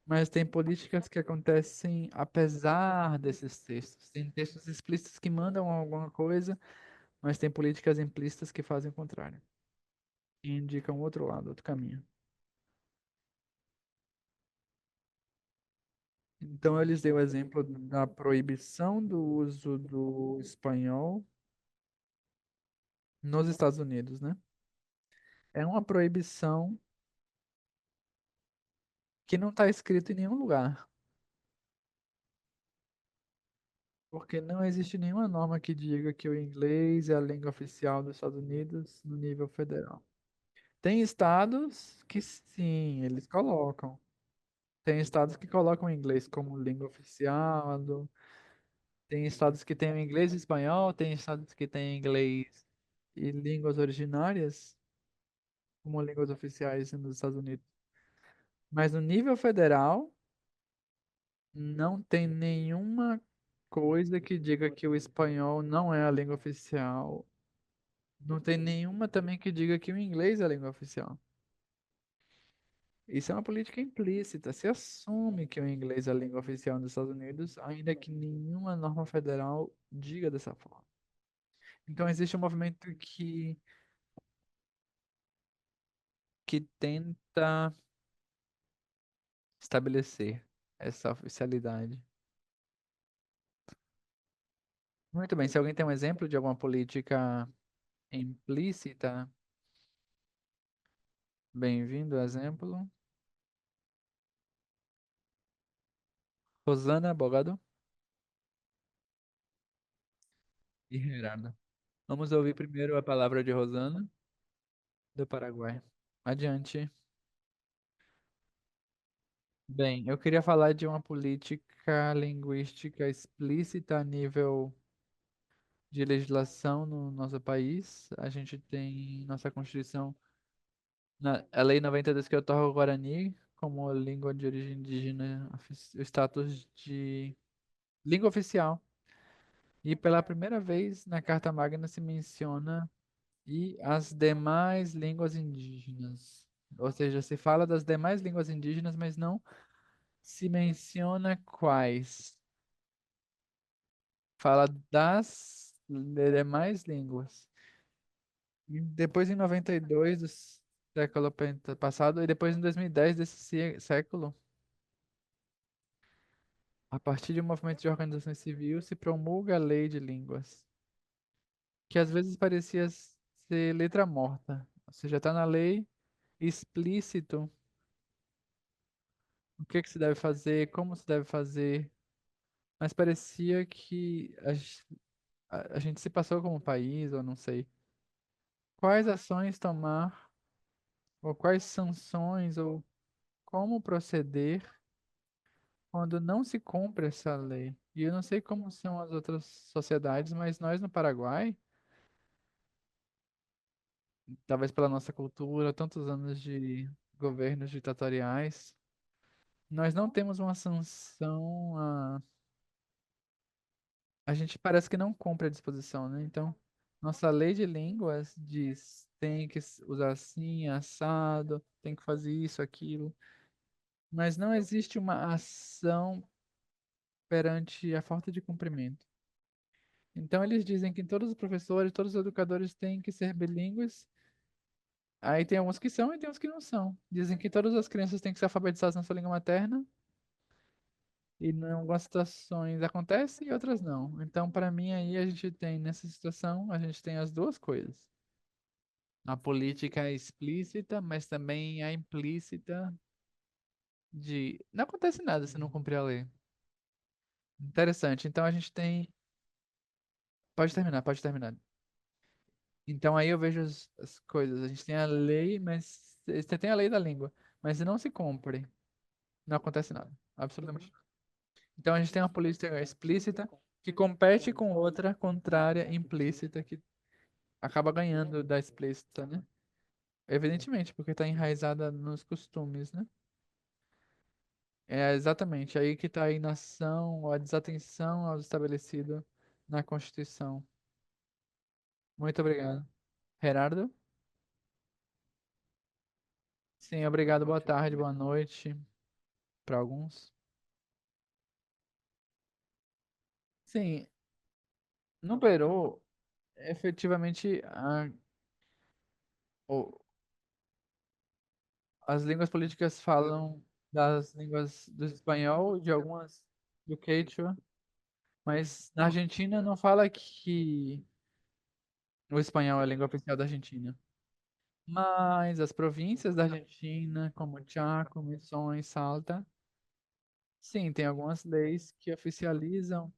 mas tem políticas que acontecem apesar desses textos. Tem textos explícitos que mandam alguma coisa, mas tem políticas implícitas que fazem o contrário. E indicam outro lado, outro caminho. Então, eles deu o exemplo da proibição do uso do espanhol nos Estados Unidos, né? É uma proibição que não está escrito em nenhum lugar, porque não existe nenhuma norma que diga que o inglês é a língua oficial dos Estados Unidos no nível federal. Tem estados que sim, eles colocam. Tem estados que colocam o inglês como língua oficial, tem estados que têm o inglês e espanhol, tem estados que têm inglês e línguas originárias como línguas oficiais nos Estados Unidos. Mas no nível federal, não tem nenhuma coisa que diga que o espanhol não é a língua oficial. Não tem nenhuma também que diga que o inglês é a língua oficial. Isso é uma política implícita. Se assume que o inglês é a língua oficial nos Estados Unidos, ainda que nenhuma norma federal diga dessa forma. Então existe um movimento que tenta estabelecer essa oficialidade. Muito bem, se alguém tem um exemplo de alguma política implícita, bem-vindo, exemplo. Rosana Bogado e Gerardo. Vamos ouvir primeiro a palavra de Rosana, do Paraguai. Adiante. Bem, eu queria falar de uma política linguística explícita a nível de legislação no nosso país. A gente tem nossa Constituição, a Lei 92 que otorga o Guarani como língua de origem indígena, o status de língua oficial. E pela primeira vez na Carta Magna se menciona e as demais línguas indígenas. Ou seja, se fala das demais línguas indígenas, mas não se menciona quais. Fala das demais línguas. E depois em 92 do século passado e depois em 2010 desse século, a partir de um movimento de organização civil, se promulga a lei de línguas, que às vezes parecia ser letra morta. Ou seja, está na lei explícito o que que se deve fazer, como se deve fazer, mas parecia que a gente se passou como país, ou não sei. Quais ações tomar, ou quais sanções, ou como proceder quando não se cumpre essa lei? E eu não sei como são as outras sociedades, mas nós no Paraguai, talvez pela nossa cultura, tantos anos de governos ditatoriais, nós não temos uma sanção a gente parece que não cumpre a disposição, né? Então, nossa lei de línguas diz tem que usar assim, assado, tem que fazer isso, aquilo, mas não existe uma ação perante a falta de cumprimento. Então, eles dizem que todos os professores, todos os educadores têm que ser bilíngues. Aí tem alguns que são e tem uns que não são. Dizem que todas as crianças têm que ser alfabetizadas na sua língua materna. E em algumas situações acontece e outras não. Então, para mim, aí a gente tem, nessa situação, a gente tem as duas coisas. A política é explícita, mas também a implícita de não acontece nada se não cumprir a lei. Interessante. Então a gente tem. Pode terminar, pode terminar. Então aí eu vejo as coisas. A gente tem a lei, mas você tem a lei da língua, mas se não se cumpre, não acontece nada. Absolutamente nada. Então a gente tem uma política explícita que compete com outra contrária implícita que acaba ganhando da explícita, né? Evidentemente, porque está enraizada nos costumes, né? É exatamente aí que está a inação ou a desatenção ao estabelecido na Constituição. Muito obrigado. Gerardo? Sim, obrigado. Boa tarde, boa noite para alguns. Sim, no Peru, efetivamente, o- as línguas políticas falam das línguas do espanhol, de algumas do quechua, mas na Argentina não fala que o espanhol é a língua oficial da Argentina. Mas as províncias da Argentina, como Chaco, Misiones, Salta, sim, tem algumas leis que oficializam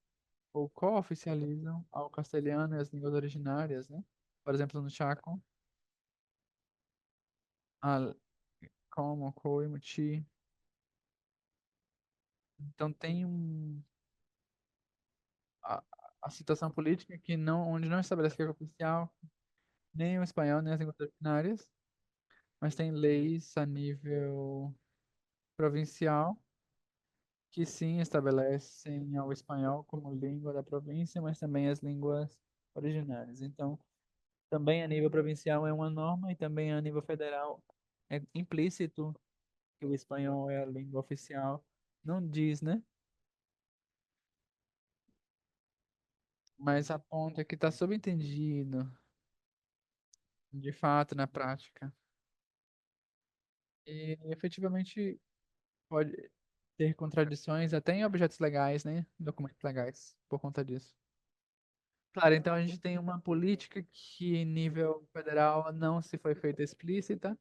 ou co-oficializam ao castelhano e as línguas originárias, né? Por exemplo, no Chaco, a, como, Khoi, Muti. Então tem a, a situação política que não, onde não estabelece que é oficial nem o espanhol, nem as línguas originárias, mas tem leis a nível provincial que sim estabelecem o espanhol como língua da província, mas também as línguas originárias. Então, também a nível provincial é uma norma e também a nível federal é implícito que o espanhol é a língua oficial. Não diz, né? Mas aponta que está subentendido, de fato, na prática. E efetivamente pode ter contradições até em objetos legais, né? Documentos legais, por conta disso. Claro, então a gente tem uma política que, em nível federal, não se foi feita explícita,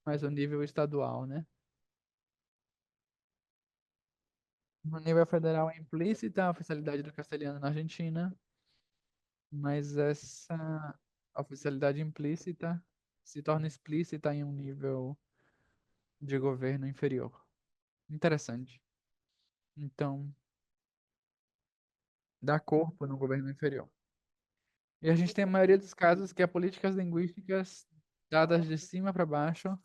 mas no nível estadual, né? No nível federal é implícita a oficialidade do castelhano na Argentina, mas essa oficialidade implícita se torna explícita em um nível de governo inferior. Interessante. Então, dá corpo no governo inferior. E a gente tem a maioria dos casos que as políticas linguísticas dadas de cima para baixo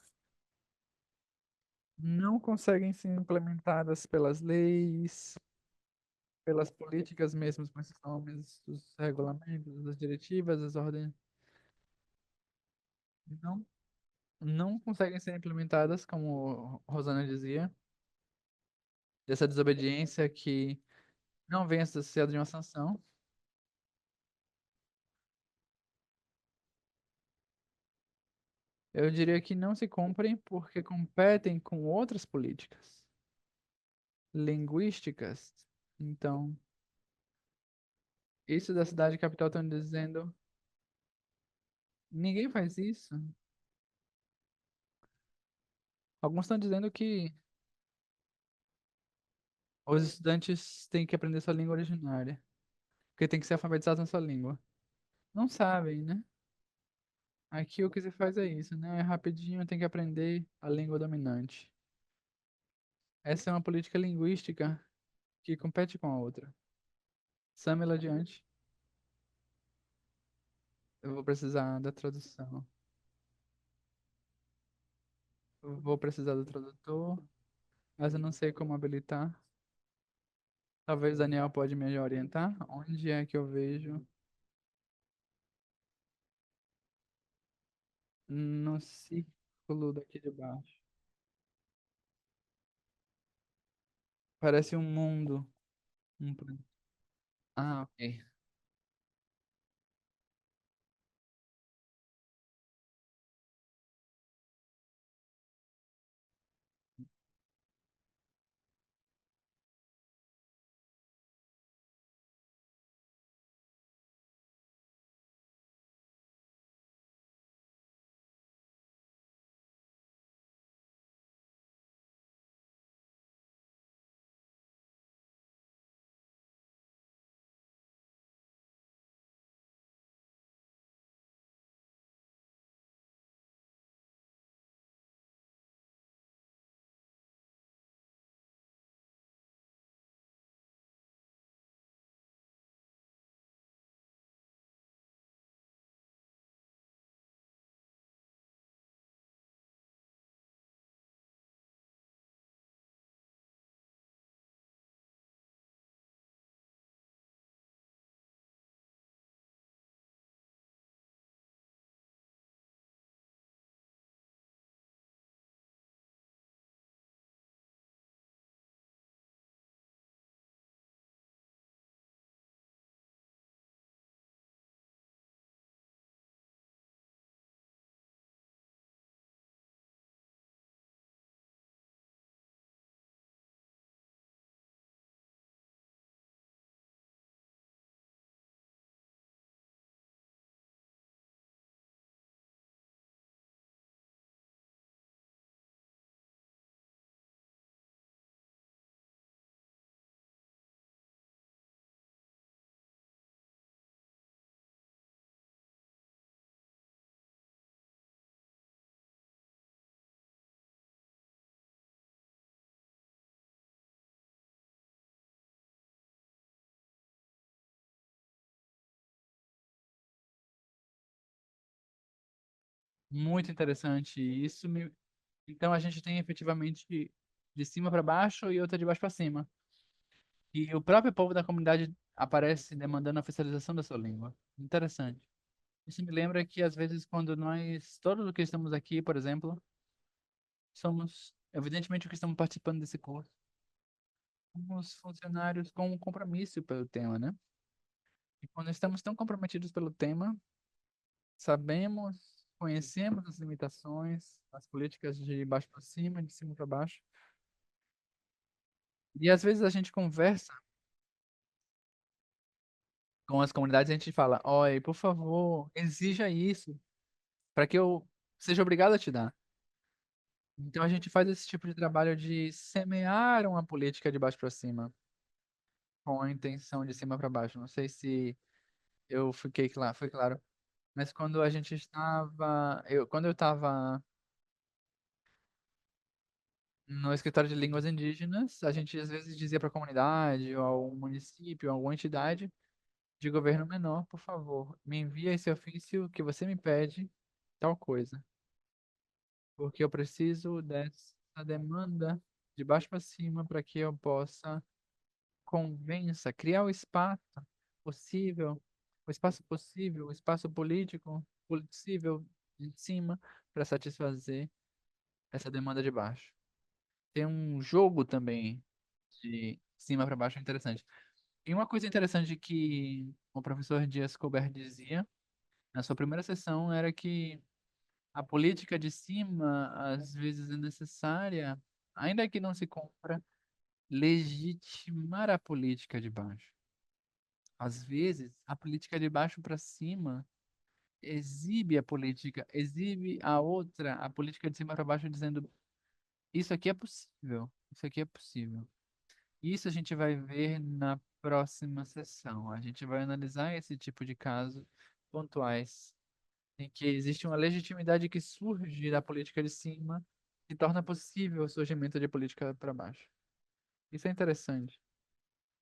não conseguem ser implementadas pelas leis, pelas políticas mesmo, com esses nomes, os regulamentos, as diretivas, as ordens, não, não conseguem ser implementadas, como Rosana dizia, dessa desobediência que não vem associada de uma sanção. Eu diria que não se cumprem porque competem com outras políticas linguísticas. Então, isso da cidade capital estão dizendo Ninguém faz isso. Alguns estão dizendo que os estudantes têm que aprender sua língua originária, porque tem que ser alfabetizado na sua língua. Não sabem, né? Aqui o que se faz é isso, né? É rapidinho, tem que aprender a língua dominante. Essa é uma política linguística que compete com a outra. Samela adiante. Eu vou precisar da tradução. Eu vou precisar do tradutor, mas eu não sei como habilitar. Talvez o Daniel pode me orientar. Onde é que eu vejo? No círculo daqui de baixo. Parece um mundo. Um Ah, ok. Muito interessante. Então a gente tem efetivamente de cima para baixo e outra de baixo para cima. E o próprio povo da comunidade aparece demandando a oficialização da sua língua. Interessante. Isso me lembra que às vezes quando nós, todos os que estamos aqui, por exemplo, somos, evidentemente, os que estamos participando desse curso, somos funcionários com um compromisso pelo tema, né? E quando estamos tão comprometidos pelo tema, sabemos, conhecemos as limitações, as políticas de baixo para cima, de cima para baixo. E às vezes a gente conversa com as comunidades e a gente fala: oi, por favor, exija isso para que eu seja obrigado a te dar. Então a gente faz esse tipo de trabalho de semear uma política de baixo para cima, com a intenção de cima para baixo. Não sei se eu fiquei claro, foi claro. Mas quando a gente estava, quando eu estava no escritório de línguas indígenas, a gente às vezes dizia para a comunidade, ou ao município, ou alguma entidade de governo menor, por favor, me envia esse ofício que você me pede, tal coisa, porque eu preciso dessa demanda de baixo para cima para que eu possa criar possível, o espaço possível, o espaço político possível de cima para satisfazer essa demanda de baixo. Tem um jogo também de cima para baixo interessante. E uma coisa interessante que o professor Dias Colbert dizia na sua primeira sessão era que a política de cima às vezes é necessária, ainda que não se cumpra, legitimar a política de baixo. Às vezes, a política de baixo para cima exibe a política, exibe a outra, a política de cima para baixo, dizendo isso aqui é possível, isso aqui é possível. Isso a gente vai ver na próxima sessão. A gente vai analisar esse tipo de casos pontuais em que existe uma legitimidade que surge da política de cima e torna possível o surgimento de política para baixo. Isso é interessante.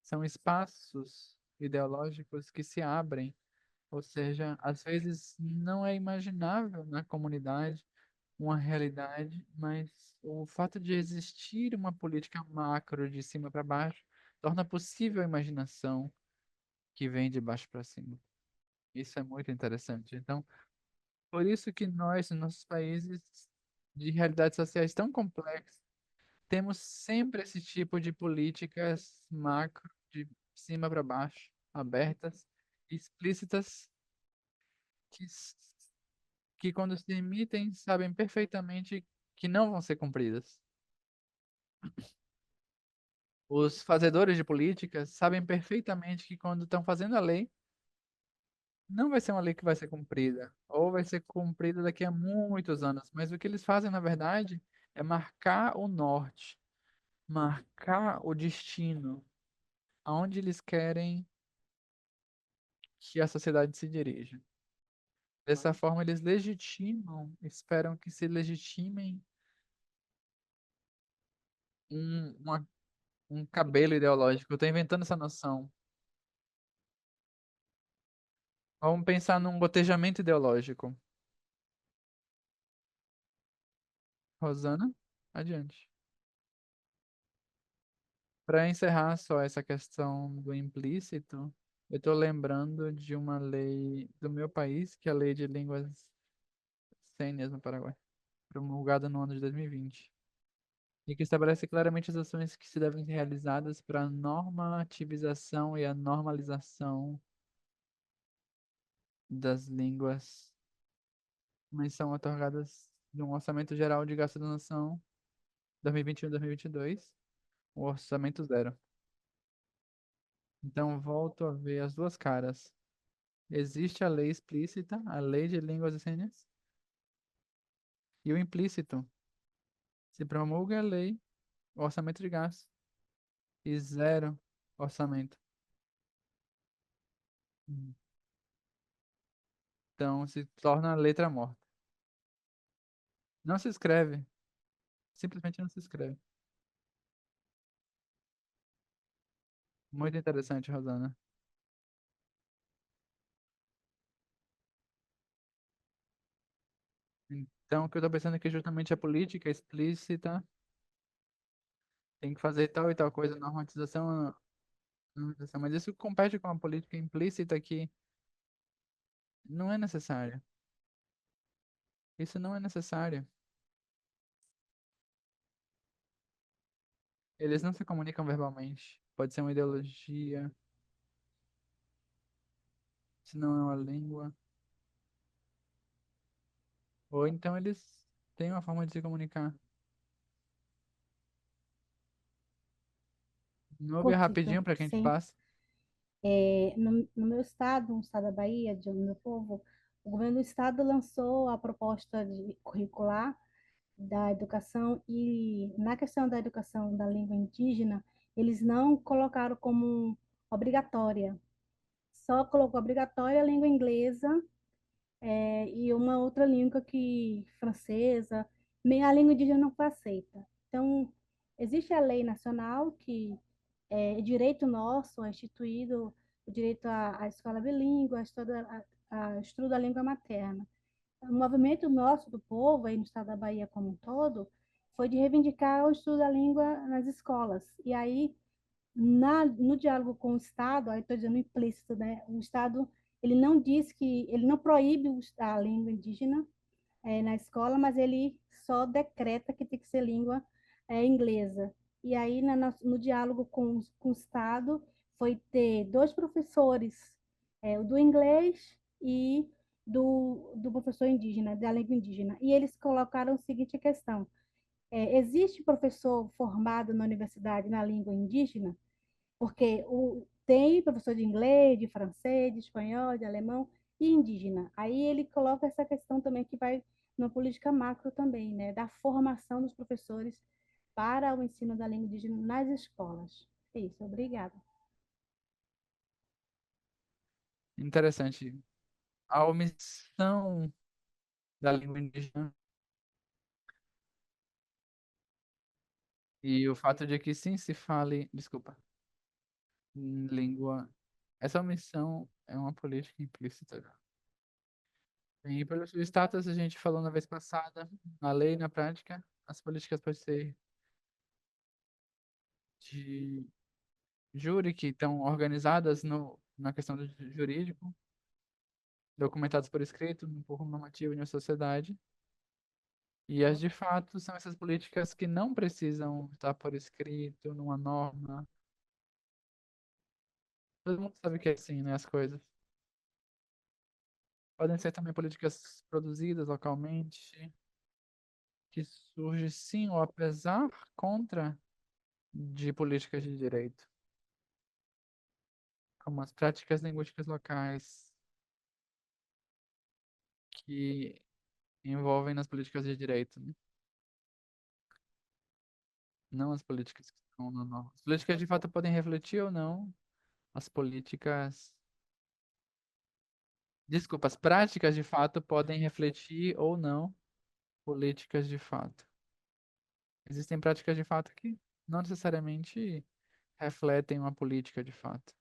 São espaços ideológicos que se abrem, ou seja, às vezes não é imaginável na comunidade uma realidade, mas o fato de existir uma política macro de cima para baixo torna possível a imaginação que vem de baixo para cima. Isso é muito interessante. Então, por isso que nós, nos nossos países de realidades sociais tão complexas, temos sempre esse tipo de políticas macro, de cima para baixo, abertas, explícitas, que, que quando se emitem, sabem perfeitamente que não vão ser cumpridas. Os fazedores de política sabem perfeitamente que quando estão fazendo a lei, não vai ser uma lei que vai ser cumprida, ou vai ser cumprida daqui a muitos anos, mas o que eles fazem, na verdade, é marcar o norte, marcar o destino, aonde eles querem que a sociedade se dirija. Dessa forma, eles legitimam, esperam que se legitimem um, uma- um cabelo ideológico. Eu estou inventando essa noção. Vamos pensar num gotejamento ideológico. Rosana, adiante. Para encerrar só essa questão do implícito, eu estou lembrando de uma lei do meu país, que é a Lei de Línguas Sênias no Paraguai, promulgada no ano de 2020, e que estabelece claramente as ações que se devem ser realizadas para a normativização e a normalização das línguas, mas são otorgadas de um orçamento geral de gasto da nação 2021-2022, o orçamento zero. Então, volto a ver as duas caras. Existe a lei explícita, a lei de línguas essênias, e o implícito. Se promulga a lei, o orçamento de gasto, e zero orçamento. Então, se torna letra morta. Não se escreve. Simplesmente não se escreve. Muito interessante, Rosana. Então, o que eu estou pensando é que justamente a política explícita tem que fazer tal e tal coisa, normatização, normatização, mas isso compete com a política implícita que não é necessária. Isso não é necessário. Eles não se comunicam verbalmente. Pode ser uma ideologia, se não é uma língua. Ou então eles têm uma forma de se comunicar. Não é Curtito, rapidinho para que a gente sim. passe. No meu estado, no estado da Bahia, de onde meu povo, o governo do estado lançou a proposta de curricular da educação e na questão da educação da língua indígena, eles não colocaram como obrigatória, só colocou obrigatória a língua inglesa e uma outra língua que francesa, nem a língua indígena não foi aceita. Então, existe a lei nacional que é direito nosso, é instituído o direito à escola bilíngue, a estudo da língua materna. O movimento nosso do povo, aí no estado da Bahia como um todo, foi de reivindicar o estudo da língua nas escolas. E aí, no diálogo com o Estado, aí estou dizendo implícito, né? O Estado ele não diz que ele não proíbe a língua indígena na escola, mas ele só decreta que tem que ser língua inglesa. E aí, no diálogo com o Estado, foi ter dois professores, o do inglês e do professor indígena, da língua indígena. E eles colocaram a seguinte questão: existe professor formado na universidade na língua indígena? Porque tem professor de inglês, de francês, de espanhol, de alemão, e indígena. Aí ele coloca essa questão também que vai na política macro também, né, da formação dos professores para o ensino da língua indígena nas escolas. É isso, obrigada. Interessante. A omissão da língua indígena e o fato de que sim se fale, desculpa, em língua. Essa omissão é uma política implícita. E pelo status, a gente falou na vez passada, na lei, na prática, as políticas podem ser de júri, que estão organizadas na questão do jurídico, documentadas por escrito, por normativo em uma sociedade. E as de fato são essas políticas que não precisam estar por escrito, numa norma. Todo mundo sabe que é assim, né, as coisas. Podem ser também políticas produzidas localmente, que surge sim ou apesar contra de políticas de direito, como as práticas linguísticas locais que envolvem nas políticas de direito, né? Não as políticas que estão na norma. As políticas de fato podem refletir ou não as políticas. Desculpa, as práticas de fato podem refletir ou não políticas de fato. Existem práticas de fato que não necessariamente refletem uma política de fato.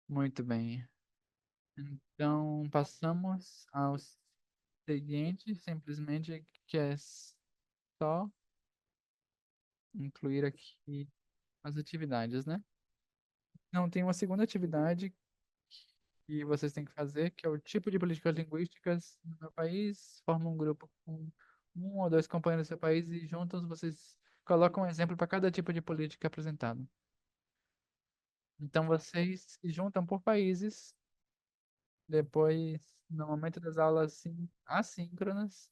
Muito bem. Então, passamos ao seguinte, simplesmente, que é só incluir aqui as atividades, né? Não, tem uma segunda atividade que vocês têm que fazer, que é o tipo de políticas linguísticas no meu país. Forma um grupo com um ou dois companheiros do seu país e juntos vocês colocam um exemplo para cada tipo de política apresentado. Então, vocês se juntam por países, depois, no momento das aulas assíncronas,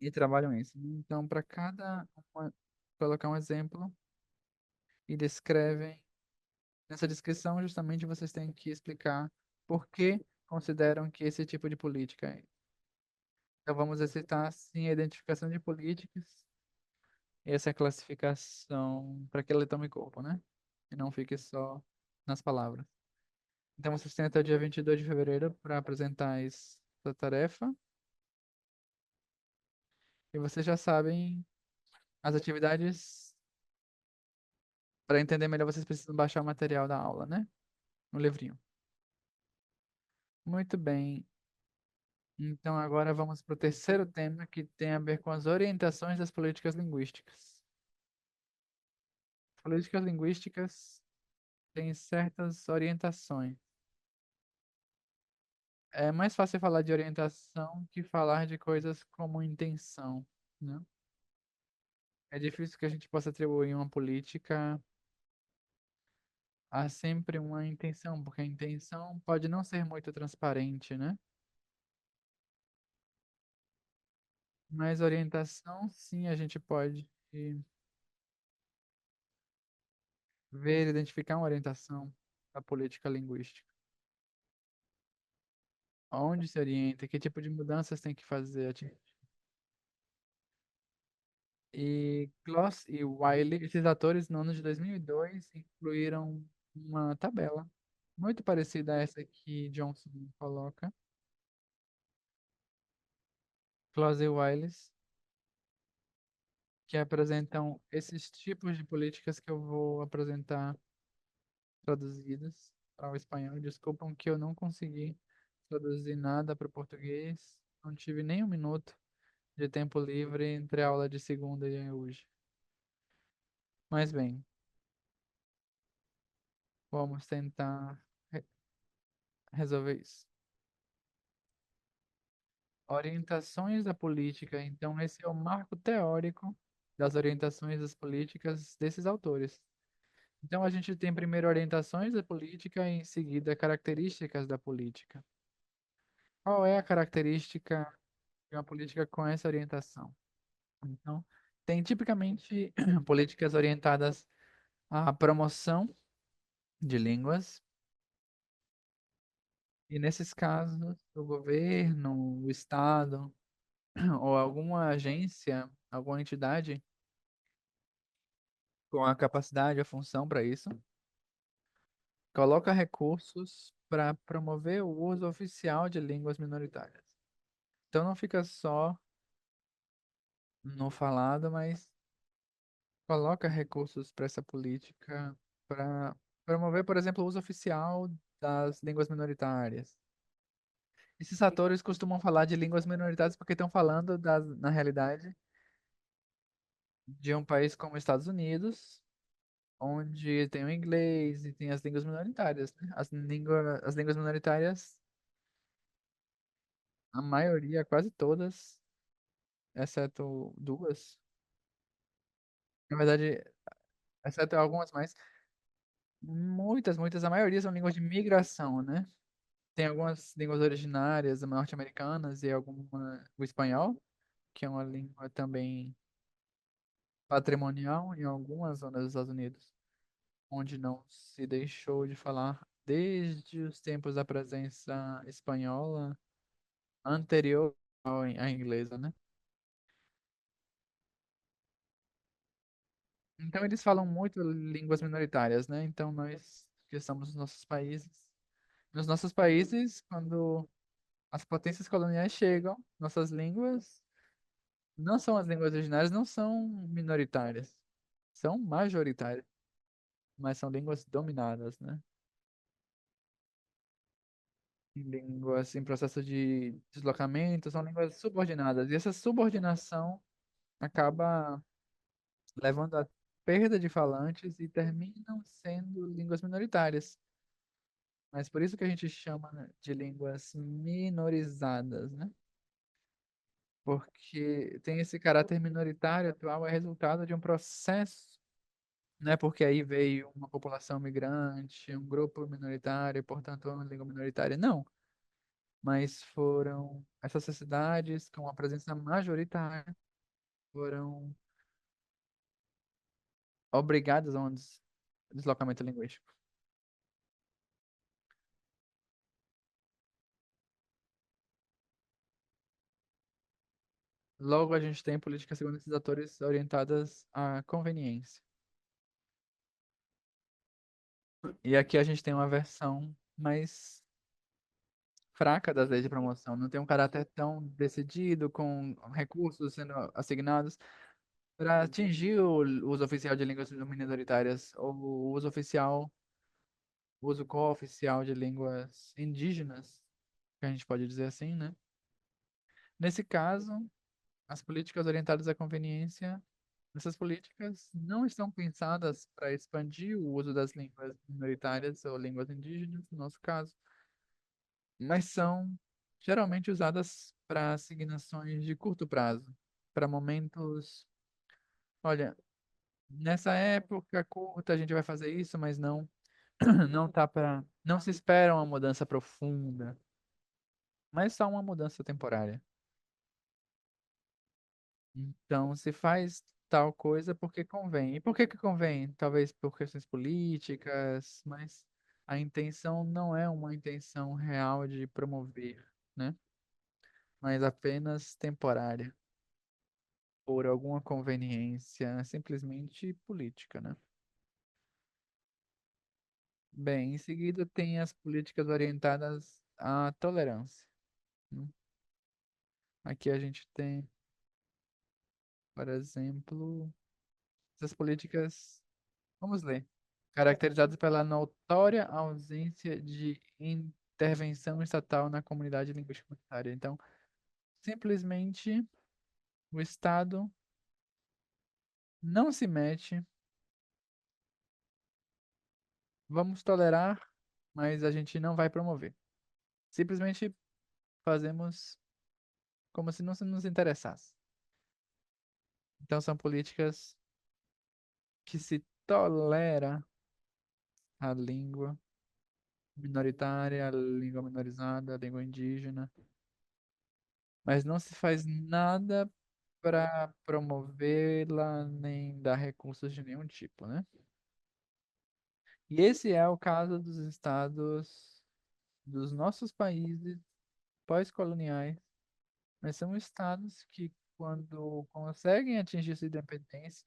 e trabalham isso. Então, para colocar um exemplo e descrevem. Nessa descrição, justamente, vocês têm que explicar por que consideram que esse tipo de política é. Então, vamos exercitar, sim, a identificação de políticas e essa classificação para que ela tome corpo, né? E não fique só nas palavras. Então, vocês têm até o dia 22 de fevereiro para apresentar essa tarefa. E vocês já sabem as atividades. Para entender melhor, vocês precisam baixar o material da aula, né? No livrinho. Muito bem. Então, agora vamos para o terceiro tema, que tem a ver com as orientações das políticas linguísticas. Políticas linguísticas têm certas orientações. É mais fácil falar de orientação que falar de coisas como intenção, né? É difícil que a gente possa atribuir uma política a sempre uma intenção, porque a intenção pode não ser muito transparente, né? Mas orientação, sim, a gente pode ver, identificar uma orientação da política linguística. Onde se orienta? Que tipo de mudanças tem que fazer? E Kloss e Wiley, esses atores, no ano de 2002, incluíram uma tabela muito parecida a essa que Johnson coloca. Kloss e Wiley, que apresentam esses tipos de políticas que eu vou apresentar traduzidas para o espanhol. Desculpam que eu não consegui traduzir nada para o português. Não tive nem um minuto de tempo livre entre a aula de segunda e hoje. Mas bem, vamos tentar re- resolver isso. Orientações da política. Então, esse é o marco teórico das orientações das políticas desses autores. Então, a gente tem primeiro orientações da política e em seguida características da política. Qual é a característica de uma política com essa orientação? Então, tem tipicamente políticas orientadas à promoção de línguas. E nesses casos, o governo, o Estado ou alguma agência, alguma entidade com a capacidade, a função para isso, coloca recursos para promover o uso oficial de línguas minoritárias. Então não fica só no falado, mas coloca recursos para essa política para promover, por exemplo, o uso oficial das línguas minoritárias. Esses atores costumam falar de línguas minoritárias porque estão falando na realidade de um país como os Estados Unidos, onde tem o inglês e tem as línguas minoritárias, né? As línguas minoritárias, a maioria, quase todas, exceto duas, na verdade, exceto algumas mais, muitas, a maioria são línguas de migração, né? Tem algumas línguas originárias norte-americanas e alguma, o espanhol, que é uma língua também patrimonial em algumas zonas dos Estados Unidos, onde não se deixou de falar desde os tempos da presença espanhola anterior à inglesa, né? Então eles falam muito línguas minoritárias, né? Então nós que estamos nos nossos países, quando as potências coloniais chegam, nossas línguas não são as línguas originárias, não são minoritárias, são majoritárias, mas são línguas dominadas, né? Línguas em processo de deslocamento, são línguas subordinadas. E essa subordinação acaba levando à perda de falantes e terminam sendo línguas minoritárias. Mas por isso que a gente chama, né, de línguas minorizadas, né? Porque tem esse caráter minoritário atual, é resultado de um processo, né? Porque aí veio uma população migrante, um grupo minoritário, portanto, uma língua minoritária. Não, mas foram essas sociedades com a presença majoritária foram obrigadas a um deslocamento linguístico. Logo, a gente tem políticas segundo esses atores orientadas à conveniência. E aqui a gente tem uma versão mais fraca das leis de promoção. Não tem um caráter tão decidido, com recursos sendo assignados para atingir o uso oficial de línguas minoritárias, ou o uso oficial, o uso cooficial de línguas indígenas, que a gente pode dizer assim, né? Nesse caso, as políticas orientadas à conveniência, essas políticas não estão pensadas para expandir o uso das línguas minoritárias ou línguas indígenas, no nosso caso, mas são geralmente usadas para assignações de curto prazo, para momentos, olha, nessa época curta a gente vai fazer isso, mas não não tá para, não se espera uma mudança profunda, mas só uma mudança temporária. Então, se faz tal coisa porque convém. E por que que convém? Talvez por questões políticas, mas a intenção não é uma intenção real de promover, né? Mas apenas temporária, por alguma conveniência simplesmente política, né? Bem, em seguida tem as políticas orientadas à tolerância, né? Aqui a gente tem, por exemplo, essas políticas. Vamos ler. Caracterizadas pela notória ausência de intervenção estatal na comunidade linguística comunitária. Então, simplesmente o Estado não se mete, vamos tolerar, mas a gente não vai promover. Simplesmente fazemos como se não se nos interessasse. Então, são políticas que se tolera a língua minoritária, a língua minorizada, a língua indígena, mas não se faz nada para promovê-la nem dar recursos de nenhum tipo, né? E esse é o caso dos estados dos nossos países pós-coloniais, mas são estados que, quando conseguem atingir sua independência,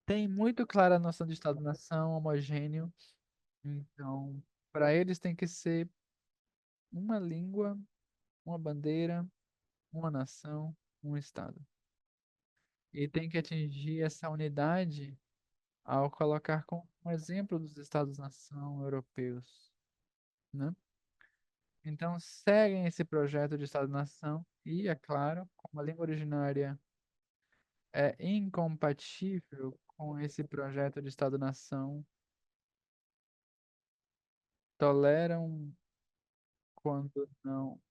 têm muito clara a noção de Estado-nação homogêneo. Então, para eles tem que ser uma língua, uma bandeira, uma nação, um Estado. E tem que atingir essa unidade ao colocar como um exemplo dos Estados-nação europeus, né? Então, seguem esse projeto de Estado-nação e, é claro, como a língua originária é incompatível com esse projeto de Estado-nação, toleram, quando não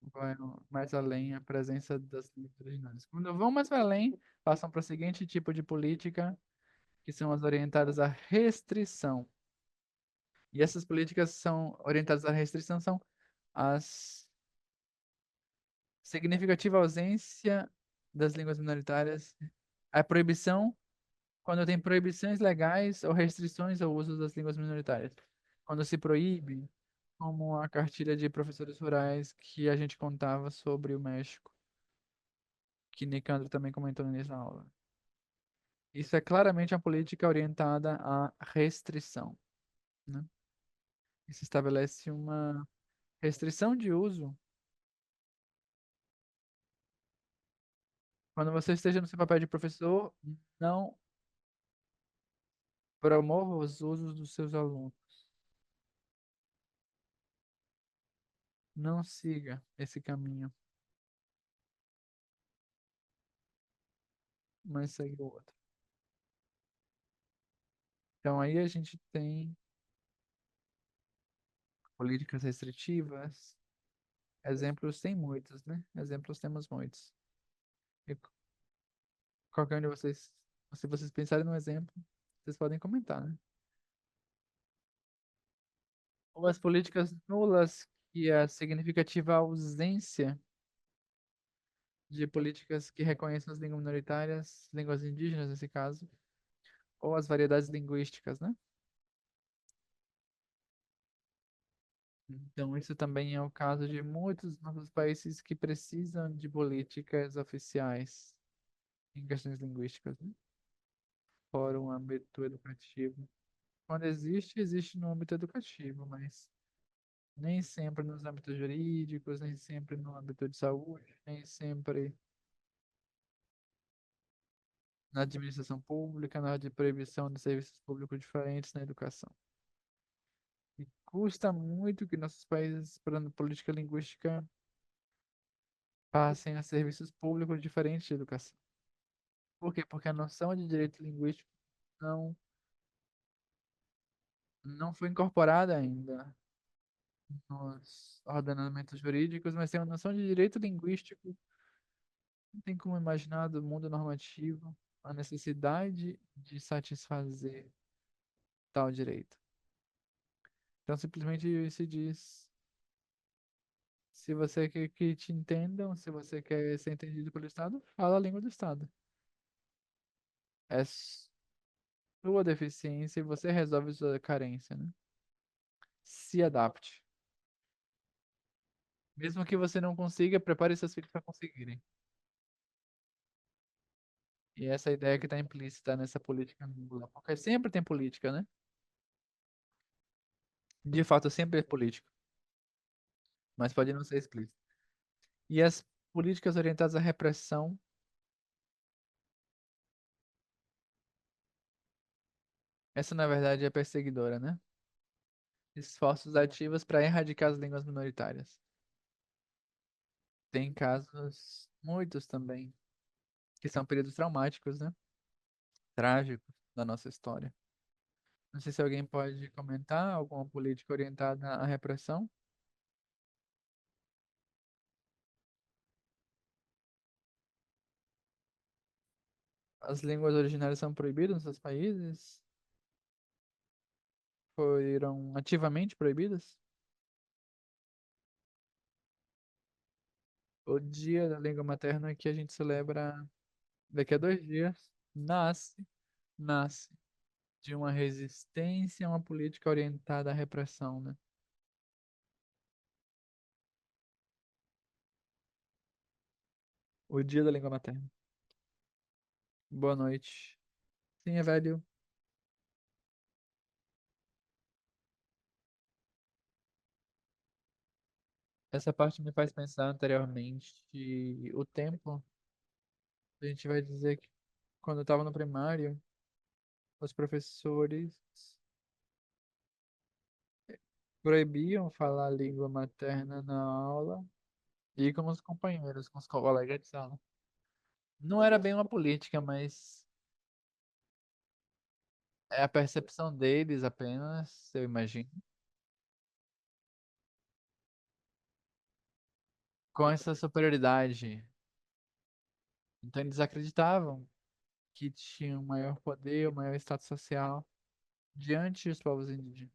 vão mais além, a presença das línguas originárias. Quando vão mais além, passam para o seguinte tipo de política, que são as orientadas à restrição. E essas políticas são orientadas à restrição, são as significativa ausência das línguas minoritárias, a proibição, quando tem proibições legais ou restrições ao uso das línguas minoritárias. Quando se proíbe, como a cartilha de professores rurais que a gente contava sobre o México, que Nicandro também comentou nessa aula. Isso é claramente uma política orientada à restrição, né? Isso estabelece uma restrição de uso. Quando você esteja no seu papel de professor, não promova os usos dos seus alunos. Não siga esse caminho, mas segue o outro. Então aí a gente tem políticas restritivas. Exemplos tem muitos, né? Exemplos temos muitos. E qualquer um de vocês, se vocês pensarem num exemplo, vocês podem comentar, né? Ou as políticas nulas, que é a significativa ausência de políticas que reconheçam as línguas minoritárias, línguas indígenas nesse caso, ou as variedades linguísticas, né? Então, isso também é o caso de muitos nossos países que precisam de políticas oficiais em questões linguísticas, né? Fora o âmbito educativo. Quando existe, existe no âmbito educativo, mas nem sempre nos âmbitos jurídicos, nem sempre no âmbito de saúde, nem sempre na administração pública, na de proibição de serviços públicos diferentes na educação. E custa muito que nossos países, para a política linguística, passem a serviços públicos diferentes de educação. Por quê? Porque a noção de direito linguístico não, não foi incorporada ainda nos ordenamentos jurídicos, mas tem uma noção de direito linguístico. Não tem como imaginar do mundo normativo a necessidade de satisfazer tal direito. Então, simplesmente se diz: se você quer que te entendam, se você quer ser entendido pelo Estado, fala a língua do Estado. É sua deficiência e você resolve sua carência, né? Se adapte. Mesmo que você não consiga, prepare seus filhos para conseguirem. E essa é a ideia que está implícita nessa política nula. Porque sempre tem política, né? De fato, sempre é política, mas pode não ser explícita. E as políticas orientadas à repressão, essa na verdade é perseguidora, né? Esforços ativos para erradicar as línguas minoritárias. Tem casos, muitos também, que são períodos traumáticos, né? Trágicos da nossa história. Não sei se alguém pode comentar alguma política orientada à repressão. As línguas originárias são proibidas nos seus países? Foram ativamente proibidas? O Dia da Língua Materna que a gente celebra daqui a 2 dias. Nasce. de uma resistência a uma política orientada à repressão, né? O Dia da Língua Materna. Boa noite. Sim, é velho. Essa parte me faz pensar anteriormente que o tempo, a gente vai dizer que quando eu estava no primário, os professores proibiam falar a língua materna na aula e com os companheiros, com os colegas de sala. Não era bem uma política, mas é a percepção deles apenas, eu imagino. Com essa superioridade. Então eles acreditavam que tinham maior poder, maior status social diante dos povos indígenas,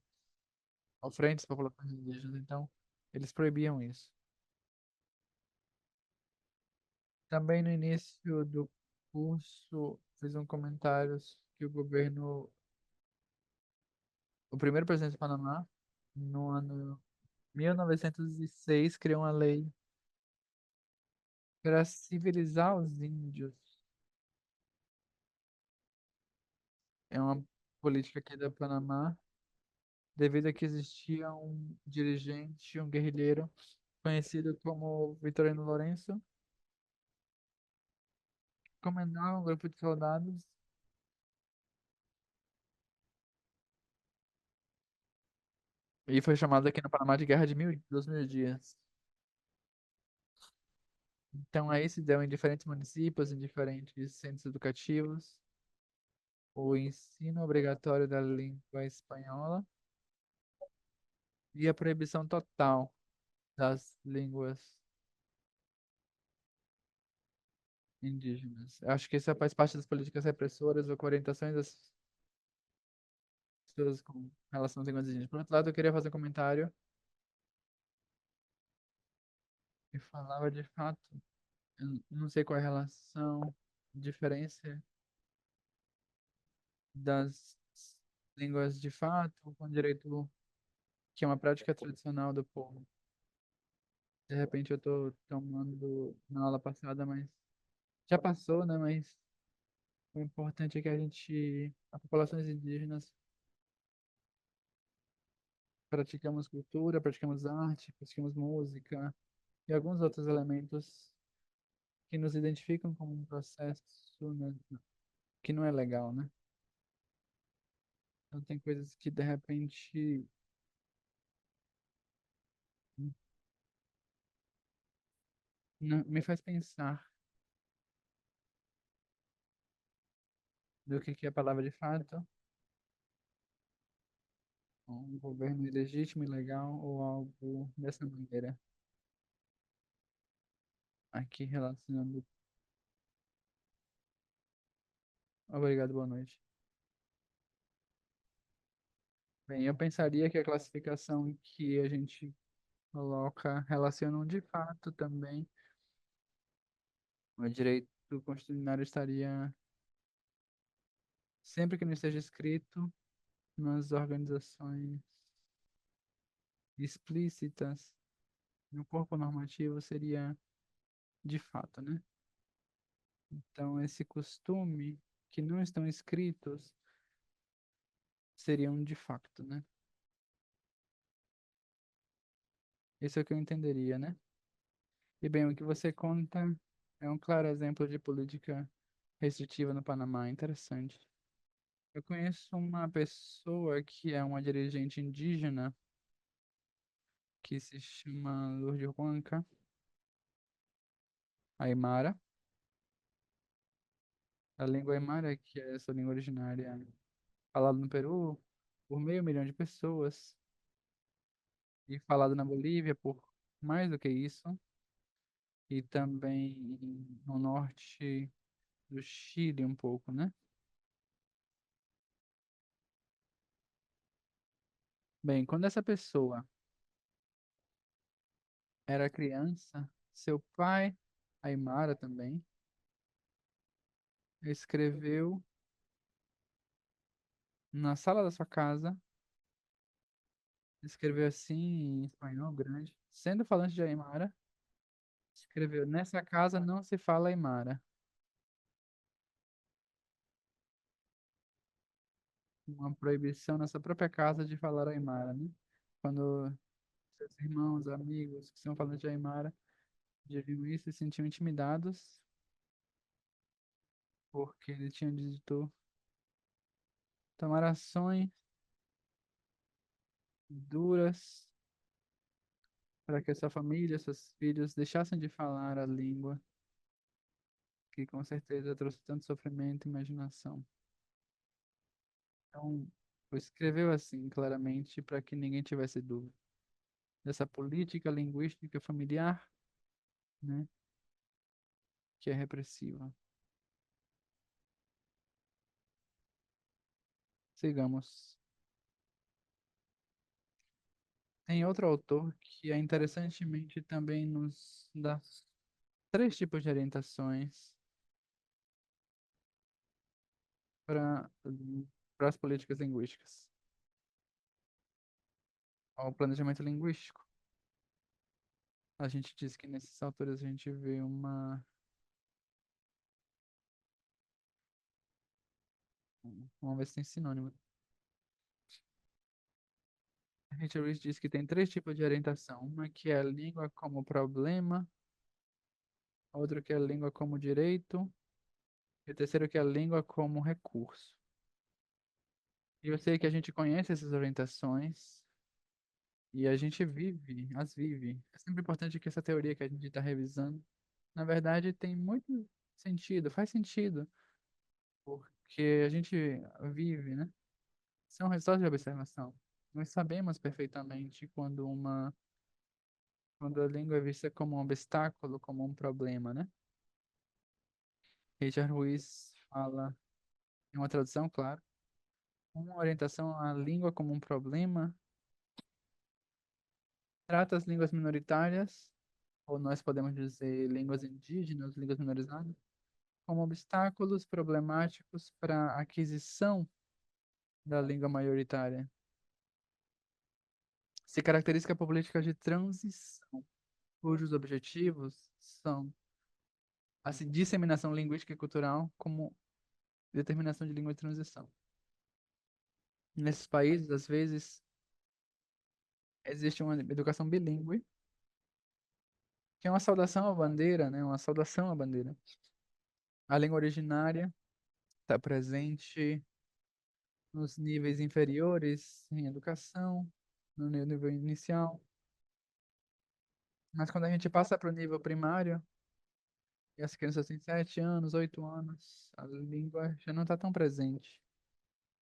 ao frente das populações indígenas. Então, eles proibiam isso. Também no início do curso, fiz um comentário que o governo, o primeiro presidente do Panamá, no ano 1906, criou uma lei para civilizar os índios. É uma política aqui da Panamá, devido a que existia um dirigente, um guerrilheiro, conhecido como Vitorino Lourenço, comandava um grupo de soldados e foi chamado aqui no Panamá de Guerra de 2.000 dias. Então aí se deu em diferentes municípios, em diferentes centros educativos, o ensino obrigatório da língua espanhola e a proibição total das línguas indígenas. Eu acho que isso faz parte das políticas repressoras ou com orientações das pessoas com relação às línguas indígenas. Por outro lado, eu queria fazer um comentário que falava de fato, eu não sei qual é a relação, diferença das línguas de fato com direito, que é uma prática tradicional do povo. De repente eu tô tomando na aula passada, mas já passou, né? Mas o importante é que as populações indígenas, praticamos cultura, praticamos arte, praticamos música e alguns outros elementos que nos identificam como um processo, né, que não é legal, né? Então tem coisas que de repente me faz pensar do que é a palavra de fato, um governo ilegítimo, ilegal ou algo dessa maneira. Aqui relacionando. Obrigado, boa noite. Bem, eu pensaria que a classificação que a gente coloca relacionam de fato também. O direito constitucional estaria, sempre que não esteja escrito, nas organizações explícitas, no corpo normativo seria de fato, né? Então, esse costume que não estão escritos seriam de facto, né? Isso é o que eu entenderia, né? E bem, o que você conta é um claro exemplo de política restritiva no Panamá. Interessante. Eu conheço uma pessoa que é uma dirigente indígena que se chama Lourdes Huanca Aymara. A língua Aymara, que é essa língua originária falada no Peru por 500.000 de pessoas e falada na Bolívia por mais do que isso, e também no norte do Chile um pouco, né? Bem, quando essa pessoa era criança, seu pai, Aymara também, escreveu na sala da sua casa, escreveu assim em espanhol grande, sendo falante de Aymara, escreveu: nessa casa não se fala Aymara. Uma proibição na sua própria casa de falar Aymara, né? Quando seus irmãos, amigos que são falantes de Aymara viam isso e se sentiam intimidados, porque ele tinha dito tomar ações duras para que sua família, seus filhos deixassem de falar a língua que com certeza trouxe tanto sofrimento e imaginação. Então, escreveu assim claramente para que ninguém tivesse dúvida dessa política linguística familiar, né, que é repressiva. Sigamos. Tem outro autor que é interessantemente também nos dá três tipos de orientações para as políticas linguísticas. Ao planejamento linguístico. A gente diz que nesses autores a gente vê uma. Vamos ver se tem sinônimo. Richard Rich diz que tem três tipos de orientação. Uma que é a língua como problema, outra que é a língua como direito, e o terceiro que é a língua como recurso. E eu sei que a gente conhece essas orientações e a gente as vive. É sempre importante que essa teoria que a gente está revisando, na verdade, tem muito sentido, faz sentido, porque a gente vive, né? São resultados de observação. Nós sabemos perfeitamente quando a língua é vista como um obstáculo, como um problema, né? Richard Ruiz fala, em uma tradução, claro, uma orientação à língua como um problema trata as línguas minoritárias, ou nós podemos dizer línguas indígenas, línguas minorizadas, como obstáculos problemáticos para a aquisição da língua maioritária. Se caracteriza por políticas de transição, cujos objetivos são a disseminação linguística e cultural como determinação de língua de transição. Nesses países, às vezes, existe uma educação bilíngue, que é uma saudação à bandeira, né? Uma saudação à bandeira. A língua originária está presente nos níveis inferiores em educação, no nível inicial. Mas quando a gente passa para o nível primário, e as crianças têm 7 anos, 8 anos, a língua já não está tão presente.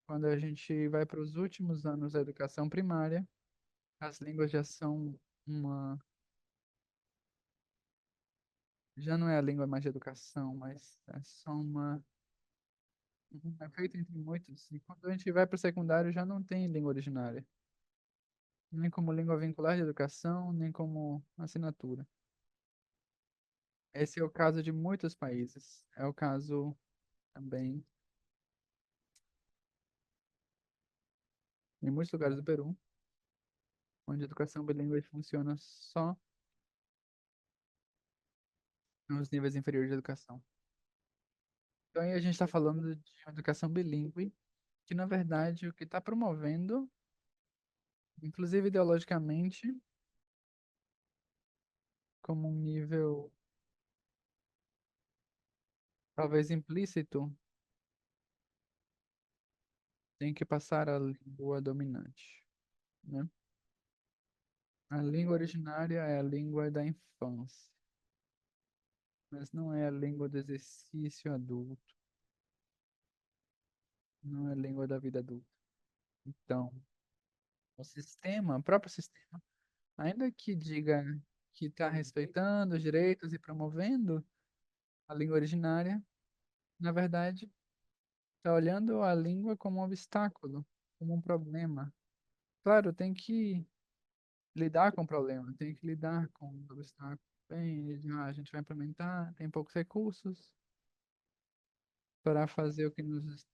Quando a gente vai para os últimos anos da educação primária, as línguas já são uma. Já não é a língua mais de educação, mas é só uma. É feito entre muitos. E quando a gente vai para o secundário, já não tem língua originária. Nem como língua vincular de educação, nem como assinatura. Esse é o caso de muitos países. É o caso também em muitos lugares do Peru, onde a educação bilíngue funciona só nos níveis inferiores de educação. Então aí a gente está falando de uma educação bilíngue, que na verdade o que está promovendo, inclusive ideologicamente, como um nível talvez implícito, tem que passar a língua dominante, né? A língua originária é a língua da infância, mas não é a língua do exercício adulto, não é a língua da vida adulta. Então, o próprio sistema, ainda que diga que está respeitando os direitos e promovendo a língua originária, na verdade, está olhando a língua como um obstáculo, como um problema. Claro, tem que lidar com o problema, tem que lidar com os obstáculos. Bem, a gente vai implementar, tem poucos recursos para fazer o que nos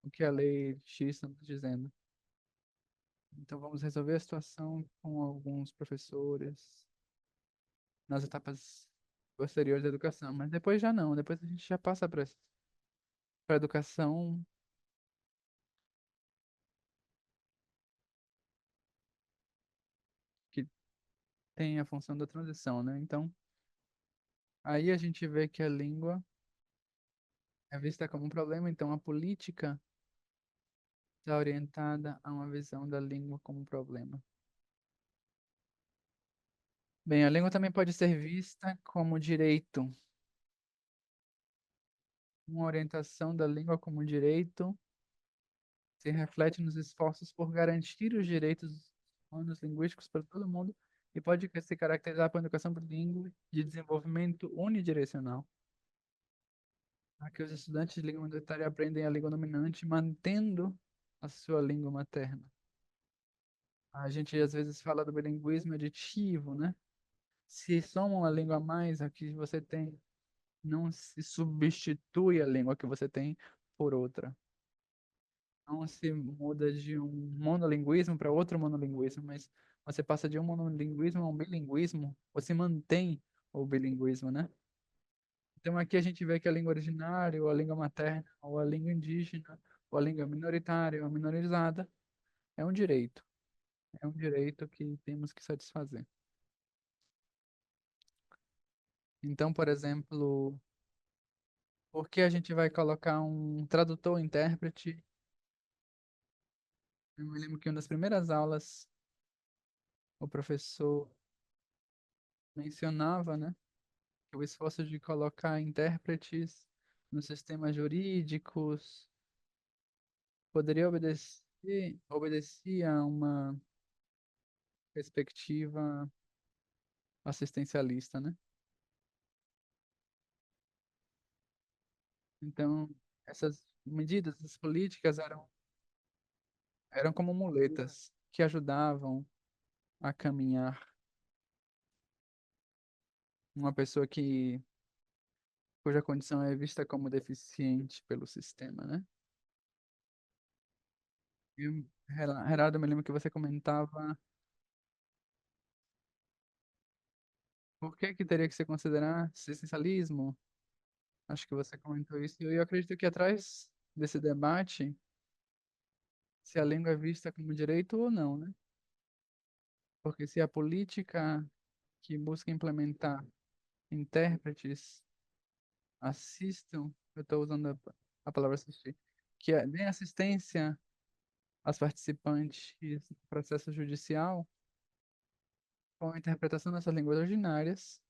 o que a lei X está nos dizendo. Então, vamos resolver a situação com alguns professores nas etapas posteriores da educação. Mas depois já não, depois a gente já passa para a educação que tem a função da transição, né? Então, aí a gente vê que a língua é vista como um problema, então a política está orientada a uma visão da língua como um problema. Bem, a língua também pode ser vista como direito. Uma orientação da língua como direito se reflete nos esforços por garantir os direitos humanos linguísticos para todo mundo e pode se caracterizar por uma educação bilíngue de desenvolvimento unidirecional. Aqui os estudantes de língua minoritária aprendem a língua dominante mantendo a sua língua materna. A gente às vezes fala do bilinguismo aditivo, né? Se soma uma língua a mais, a que você tem, não se substitui a língua que você tem por outra. Não se muda de um monolinguismo para outro monolinguismo, mas você passa de um monolinguismo a um bilinguismo, você mantém o bilinguismo, né? Então aqui a gente vê que a língua originária, ou a língua materna, ou a língua indígena, ou a língua minoritária, ou minorizada, é um direito. É um direito que temos que satisfazer. Então, por exemplo, por que a gente vai colocar um tradutor ou intérprete? Eu me lembro que uma das primeiras aulas o professor mencionava, né, que o esforço de colocar intérpretes nos sistemas jurídicos poderia obedecer a uma perspectiva assistencialista, né? Então, essas medidas, essas políticas eram como muletas que ajudavam a caminhar uma pessoa cuja condição é vista como deficiente pelo sistema, né? E, Gerardo, eu me lembro que você comentava por que que teria que se considerar essencialismo. Acho que você comentou isso. E eu acredito que atrás desse debate, se a língua é vista como direito ou não, né? Porque se a política que busca implementar intérpretes assistam, eu estou usando a palavra assistir, que deem assistência aos participantes do processo judicial com a interpretação dessas línguas originárias,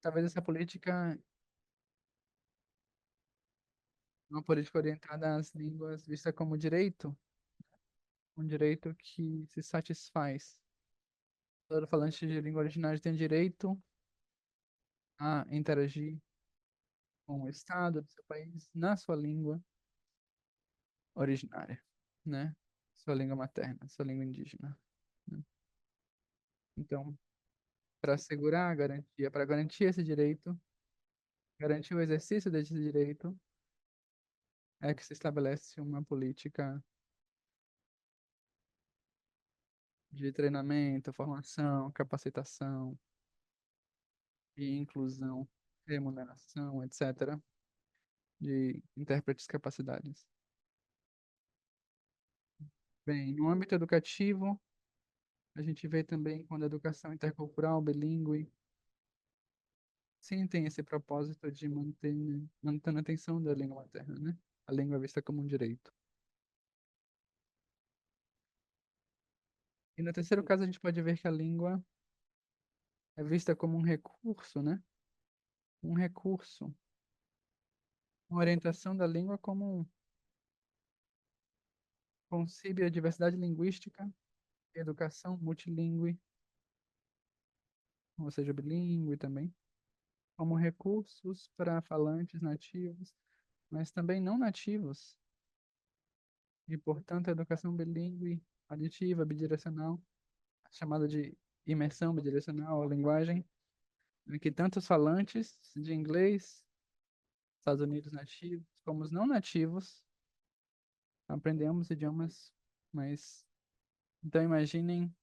talvez essa política, uma política orientada às línguas vista como direito, um direito que se satisfaz. Todo falante de língua originária tem direito a interagir com o Estado do seu país na sua língua originária, né? Sua língua materna, sua língua indígena, né? Então, para assegurar a garantia, para garantir esse direito, garantir o exercício desse direito, é que se estabelece uma política de treinamento, formação, capacitação e inclusão, remuneração, etc., de intérpretes capacitados. Bem, no âmbito educativo, a gente vê também quando a educação intercultural, bilíngue, sim, tem esse propósito de manter a atenção da língua materna, né? A língua é vista como um direito. E no terceiro caso, a gente pode ver que a língua é vista como um recurso, né? Um recurso. Uma orientação da língua como concibe a diversidade linguística, educação multilingüe, ou seja, bilíngue também, como recursos para falantes nativos, mas também não nativos. E, portanto, a educação bilíngue, aditiva, bidirecional, chamada de imersão bidirecional, a linguagem, em que tanto os falantes de inglês, Estados Unidos nativos, como os não nativos, aprender ambos idiomas, mas então imaginem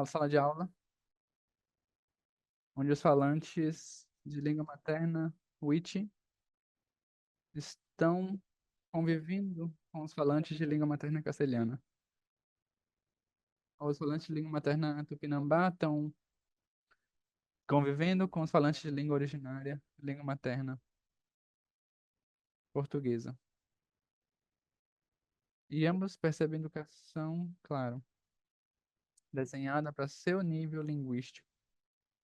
sala de aula onde os falantes de língua materna, Witty, estão convivendo com os falantes de língua materna castelhana. Os falantes de língua materna tupinambá estão convivendo com os falantes de língua originária, língua materna portuguesa. E ambos percebem educação, claro, desenhada para seu nível linguístico,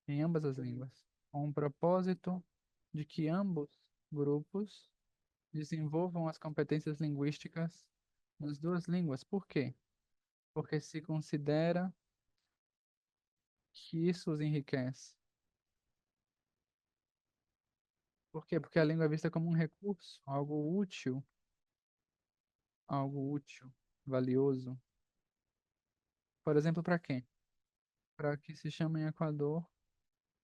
em ambas as línguas, com o propósito de que ambos grupos desenvolvam as competências linguísticas nas duas línguas. Por quê? Porque se considera que isso os enriquece. Por quê? Porque a língua é vista como um recurso, algo útil, valioso. Por exemplo, para quê? Para que se chama em Equador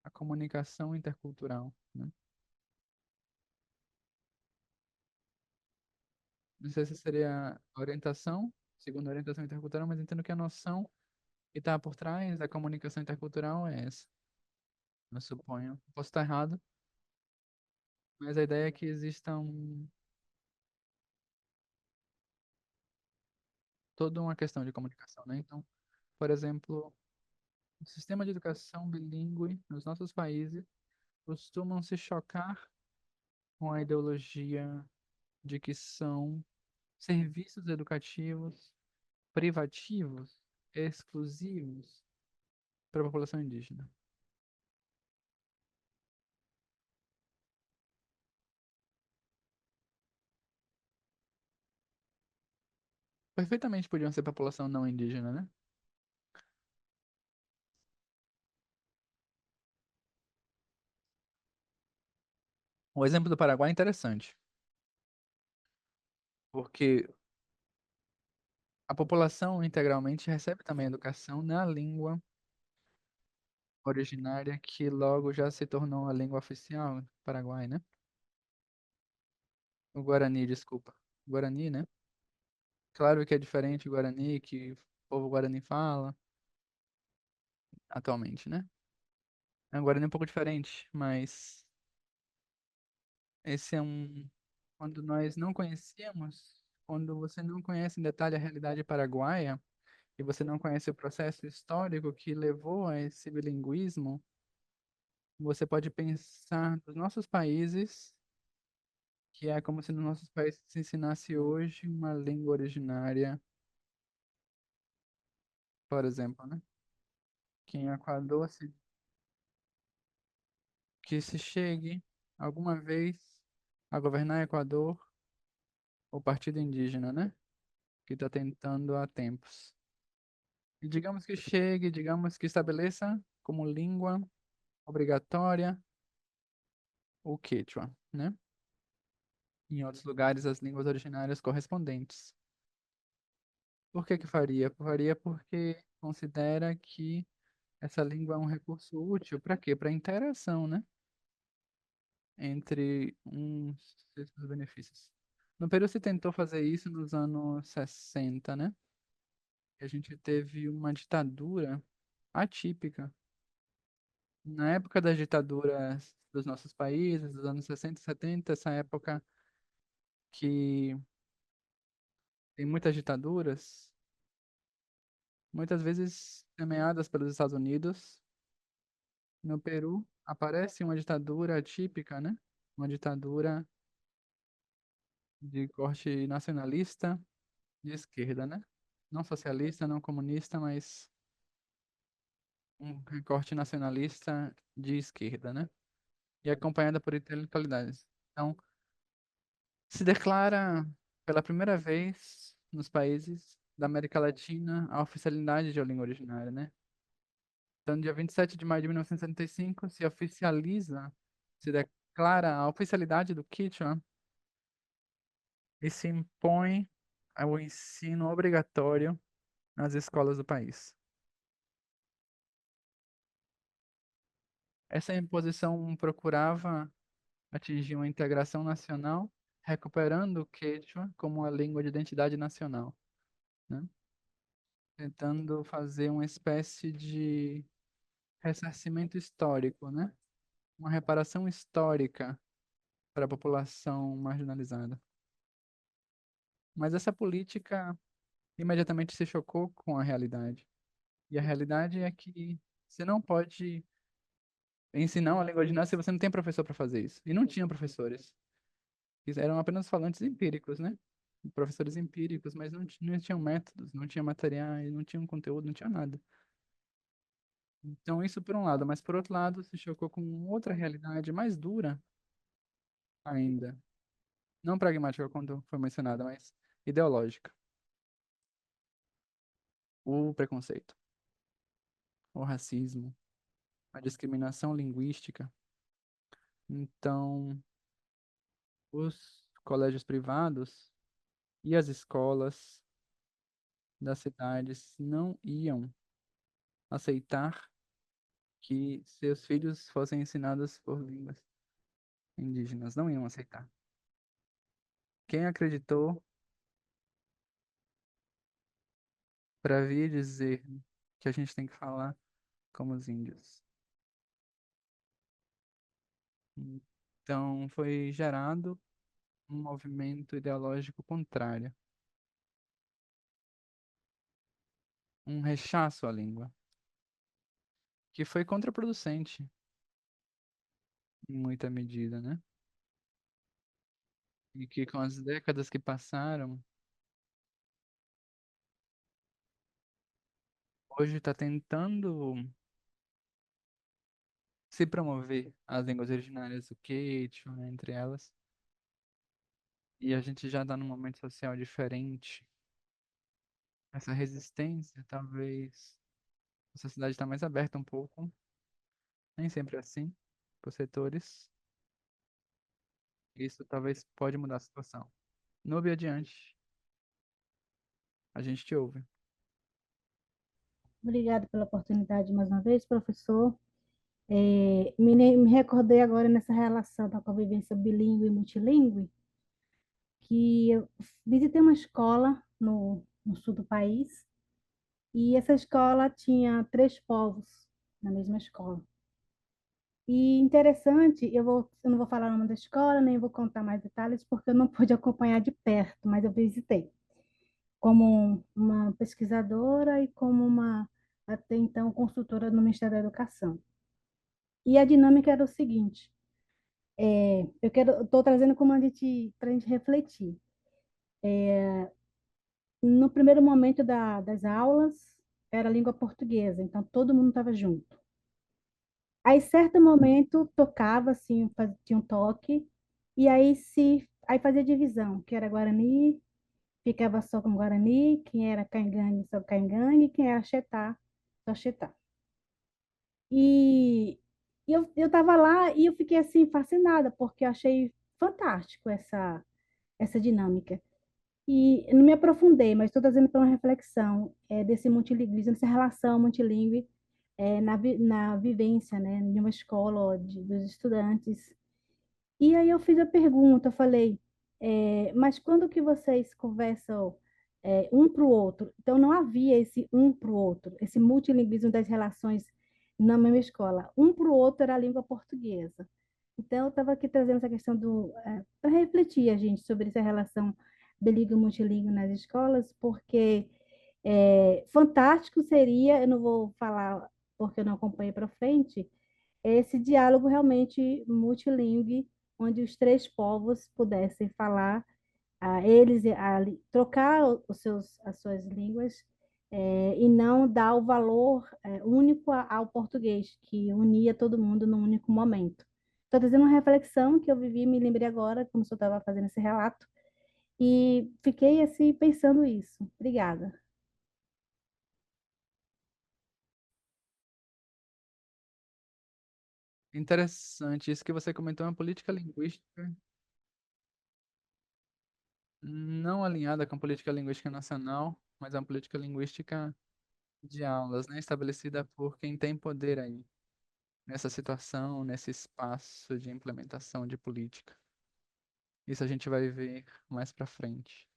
a comunicação intercultural, né? Não sei se seria a orientação, segundo a orientação intercultural, mas entendo que a noção que está por trás da comunicação intercultural é essa. Eu suponho. Posso estar errado, mas a ideia é que exista toda uma questão de comunicação, né? Então, por exemplo, o sistema de educação bilíngue nos nossos países costumam se chocar com a ideologia de que são serviços educativos privativos, exclusivos para a população indígena. Perfeitamente podiam ser população não indígena, né? O exemplo do Paraguai é interessante, porque a população integralmente recebe também educação na língua originária, que logo já se tornou a língua oficial do Paraguai, né? O Guarani, desculpa. Guarani, né? Claro que é diferente o Guarani, que o povo Guarani fala atualmente, né? É um Guarani um pouco diferente, mas esse é um. Quando nós não conhecíamos, quando você não conhece em detalhe a realidade paraguaia, e você não conhece o processo histórico que levou a esse bilinguismo, você pode pensar nos nossos países, que é como se nos nossos países se ensinasse hoje uma língua originária, por exemplo, né? Que em Equador, que se chegue alguma vez a governar Equador o partido indígena, né? Que está tentando há tempos. E digamos que chegue, digamos que estabeleça como língua obrigatória o Quechua, né? Em outros lugares, as línguas originárias correspondentes. Por que que faria? Faria porque considera que essa língua é um recurso útil para quê? Para interação, né? Entre uns e outros benefícios. No Peru se tentou fazer isso nos anos 60, né? A gente teve uma ditadura atípica. Na época das ditaduras dos nossos países, dos anos 60 e 70, essa época que tem muitas ditaduras, muitas vezes semeadas pelos Estados Unidos. No Peru aparece uma ditadura atípica, né? Uma ditadura de corte nacionalista de esquerda, né? Não socialista, não comunista, mas um recorte nacionalista de esquerda, né? E acompanhada por intelectualidades. Então, se declara pela primeira vez nos países da América Latina a oficialidade de língua originária, né? Então, no dia 27 de maio de 1965, se oficializa, se declara a oficialidade do Quechua e se impõe o ensino obrigatório nas escolas do país. Essa imposição procurava atingir uma integração nacional recuperando o Quechua como a língua de identidade nacional, né? Tentando fazer uma espécie de ressarcimento histórico, né? Uma reparação histórica para a população marginalizada. Mas essa política imediatamente se chocou com a realidade. E a realidade é que você não pode ensinar uma língua originária se você não tem professor para fazer isso. E não tinham professores. Eles eram apenas falantes empíricos, né? Professores empíricos, mas não tinham métodos, não tinha materiais, não tinham conteúdo, não tinha nada. Então, isso por um lado, mas por outro lado, se chocou com outra realidade mais dura ainda. Não pragmática, quando foi mencionada, mas ideológica. O preconceito, o racismo, a discriminação linguística. Então, os colégios privados e as escolas das cidades não iam aceitar que seus filhos fossem ensinados por línguas indígenas. Não iam aceitar. Quem acreditou para vir dizer que a gente tem que falar como os índios? Então, foi gerado um movimento ideológico contrário, um rechaço à língua, que foi contraproducente em muita medida, né? E que com as décadas que passaram, hoje está tentando se promover as línguas originárias, o Quechua, né, entre elas. E a gente já está num momento social diferente. Essa resistência, talvez, a sociedade está mais aberta um pouco, nem sempre é assim, por setores. Isso talvez pode mudar a situação. Nube adiante, a gente te ouve. Obrigada pela oportunidade mais uma vez, professor. Me recordei agora nessa relação da convivência bilíngue e multilíngue, que eu visitei uma escola no sul do país, e essa escola tinha três povos na mesma escola. E interessante, eu não vou falar o nome da escola, nem vou contar mais detalhes, porque eu não pude acompanhar de perto, mas eu visitei como uma pesquisadora e como uma, até então, consultora no Ministério da Educação. E a dinâmica era o seguinte: estou trazendo como para a gente refletir. No primeiro momento das aulas, era a língua portuguesa, então todo mundo estava junto. Aí, certo momento, tocava, assim, tinha um toque, e aí fazia divisão, que era Guarani, ficava só com Guarani, quem era Caingangue, só Caingangue, quem era Xetá, só Xetá. E, eu estava lá e eu fiquei, assim, fascinada, porque eu achei fantástico essa dinâmica. E não me aprofundei, mas estou trazendo para uma reflexão desse multilinguismo, dessa relação multilingüe na vivência, né, de uma escola, ó, dos estudantes. E aí eu fiz a pergunta, eu falei, mas quando que vocês conversam um para o outro? Então não havia esse um para o outro, esse multilinguismo das relações na mesma escola. Um para o outro era a língua portuguesa. Então eu estava aqui trazendo essa questão para refletir a gente sobre essa relação bilíngue e multilíngue nas escolas, porque fantástico seria, eu não vou falar porque eu não acompanhei para frente, esse diálogo realmente multilingüe, onde os três povos pudessem falar, trocar as suas línguas, e não dar o valor único ao português, que unia todo mundo num único momento. Estou trazendo uma reflexão que eu vivi, me lembrei agora, como eu estava fazendo esse relato, e fiquei assim pensando isso. Obrigada. Interessante, isso que você comentou é uma política linguística não alinhada com a política linguística nacional, mas é uma política linguística de aulas, né, estabelecida por quem tem poder aí, nessa situação, nesse espaço de implementação de política. Isso a gente vai ver mais pra frente.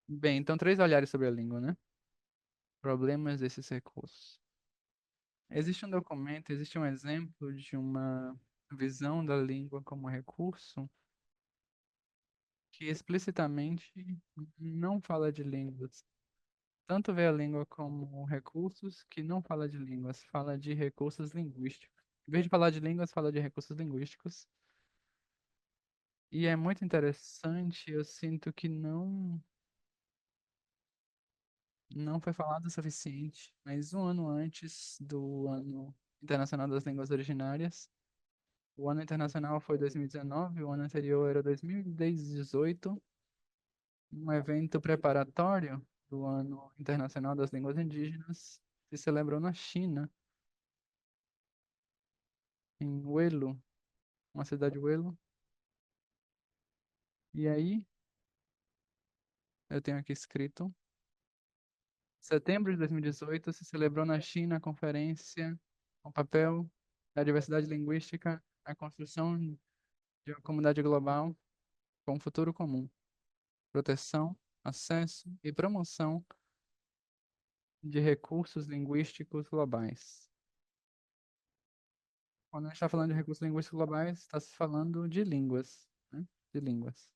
Bem, então 3 olhares sobre a língua, né? Problemas desses recursos. Existe um documento, existe um exemplo de uma visão da língua como recurso que explicitamente não fala de línguas. Tanto vê a língua como recursos que não fala de línguas, fala de recursos linguísticos. Em vez de falar de línguas, fala de recursos linguísticos. E é muito interessante, eu sinto que não foi falado o suficiente, mas um ano antes do Ano Internacional das Línguas Originárias, o ano internacional foi 2019, o ano anterior era 2018, um evento preparatório do Ano Internacional das Línguas Indígenas se celebrou na China, em Huelu, uma cidade de Huelu. E aí, eu tenho aqui escrito, setembro de 2018 se celebrou na China a conferência O papel da diversidade linguística na construção de uma comunidade global com um futuro comum, proteção, acesso e promoção de recursos linguísticos globais. Quando a gente está falando de recursos linguísticos globais, está se falando de línguas, né? De línguas.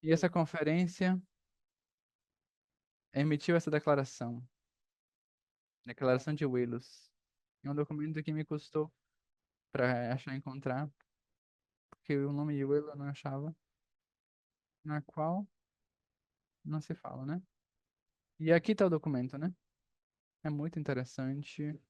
E essa conferência emitiu essa declaração, Declaração de Willos. É um documento que me custou para achar e encontrar, porque o nome Willow eu não achava, na qual não se fala, né? E aqui está o documento, né? É muito interessante.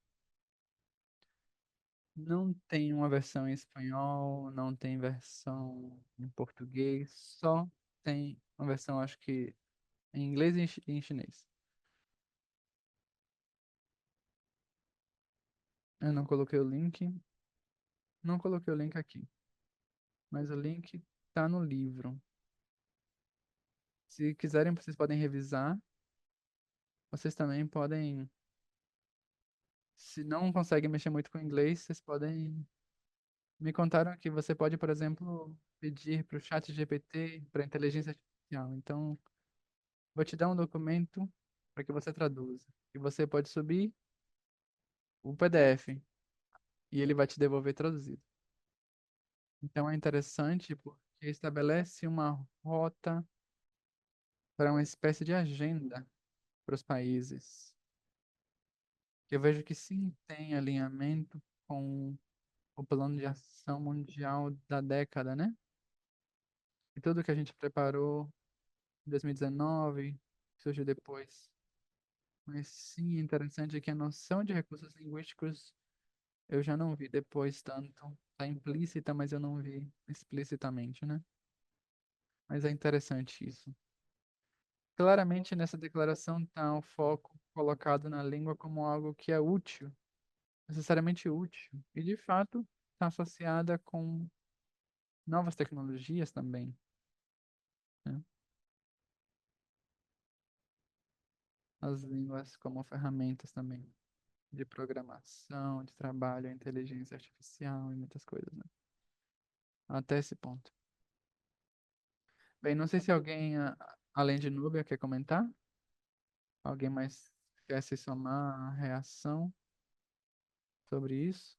Não tem uma versão em espanhol, não tem versão em português, só tem uma versão, acho que em inglês e em chinês. Eu não coloquei o link, não coloquei o link aqui, mas o link tá no livro. Se quiserem, vocês podem revisar. Vocês também podem, se não conseguem mexer muito com inglês, vocês podem. Me contaram que você pode, por exemplo, pedir para o chat GPT, para a inteligência artificial. Então, vou te dar um documento para que você traduza. E você pode subir o PDF e ele vai te devolver traduzido. Então, é interessante porque estabelece uma rota para uma espécie de agenda para os países. Eu vejo que sim tem alinhamento com o plano de ação mundial da década, né? E tudo que a gente preparou em 2019 surgiu depois. Mas sim, é interessante que a noção de recursos linguísticos eu já não vi depois tanto. Está implícita, mas eu não vi explicitamente, né? Mas é interessante isso. Claramente nessa declaração está o foco colocado na língua como algo que é útil, necessariamente útil. E de fato está associada com novas tecnologias também, né? As línguas como ferramentas também de programação, de trabalho, inteligência artificial e muitas coisas, né? Até esse ponto. Bem, não sei se alguém, além de Núbia, quer comentar? Alguém mais quer se somar à reação sobre isso?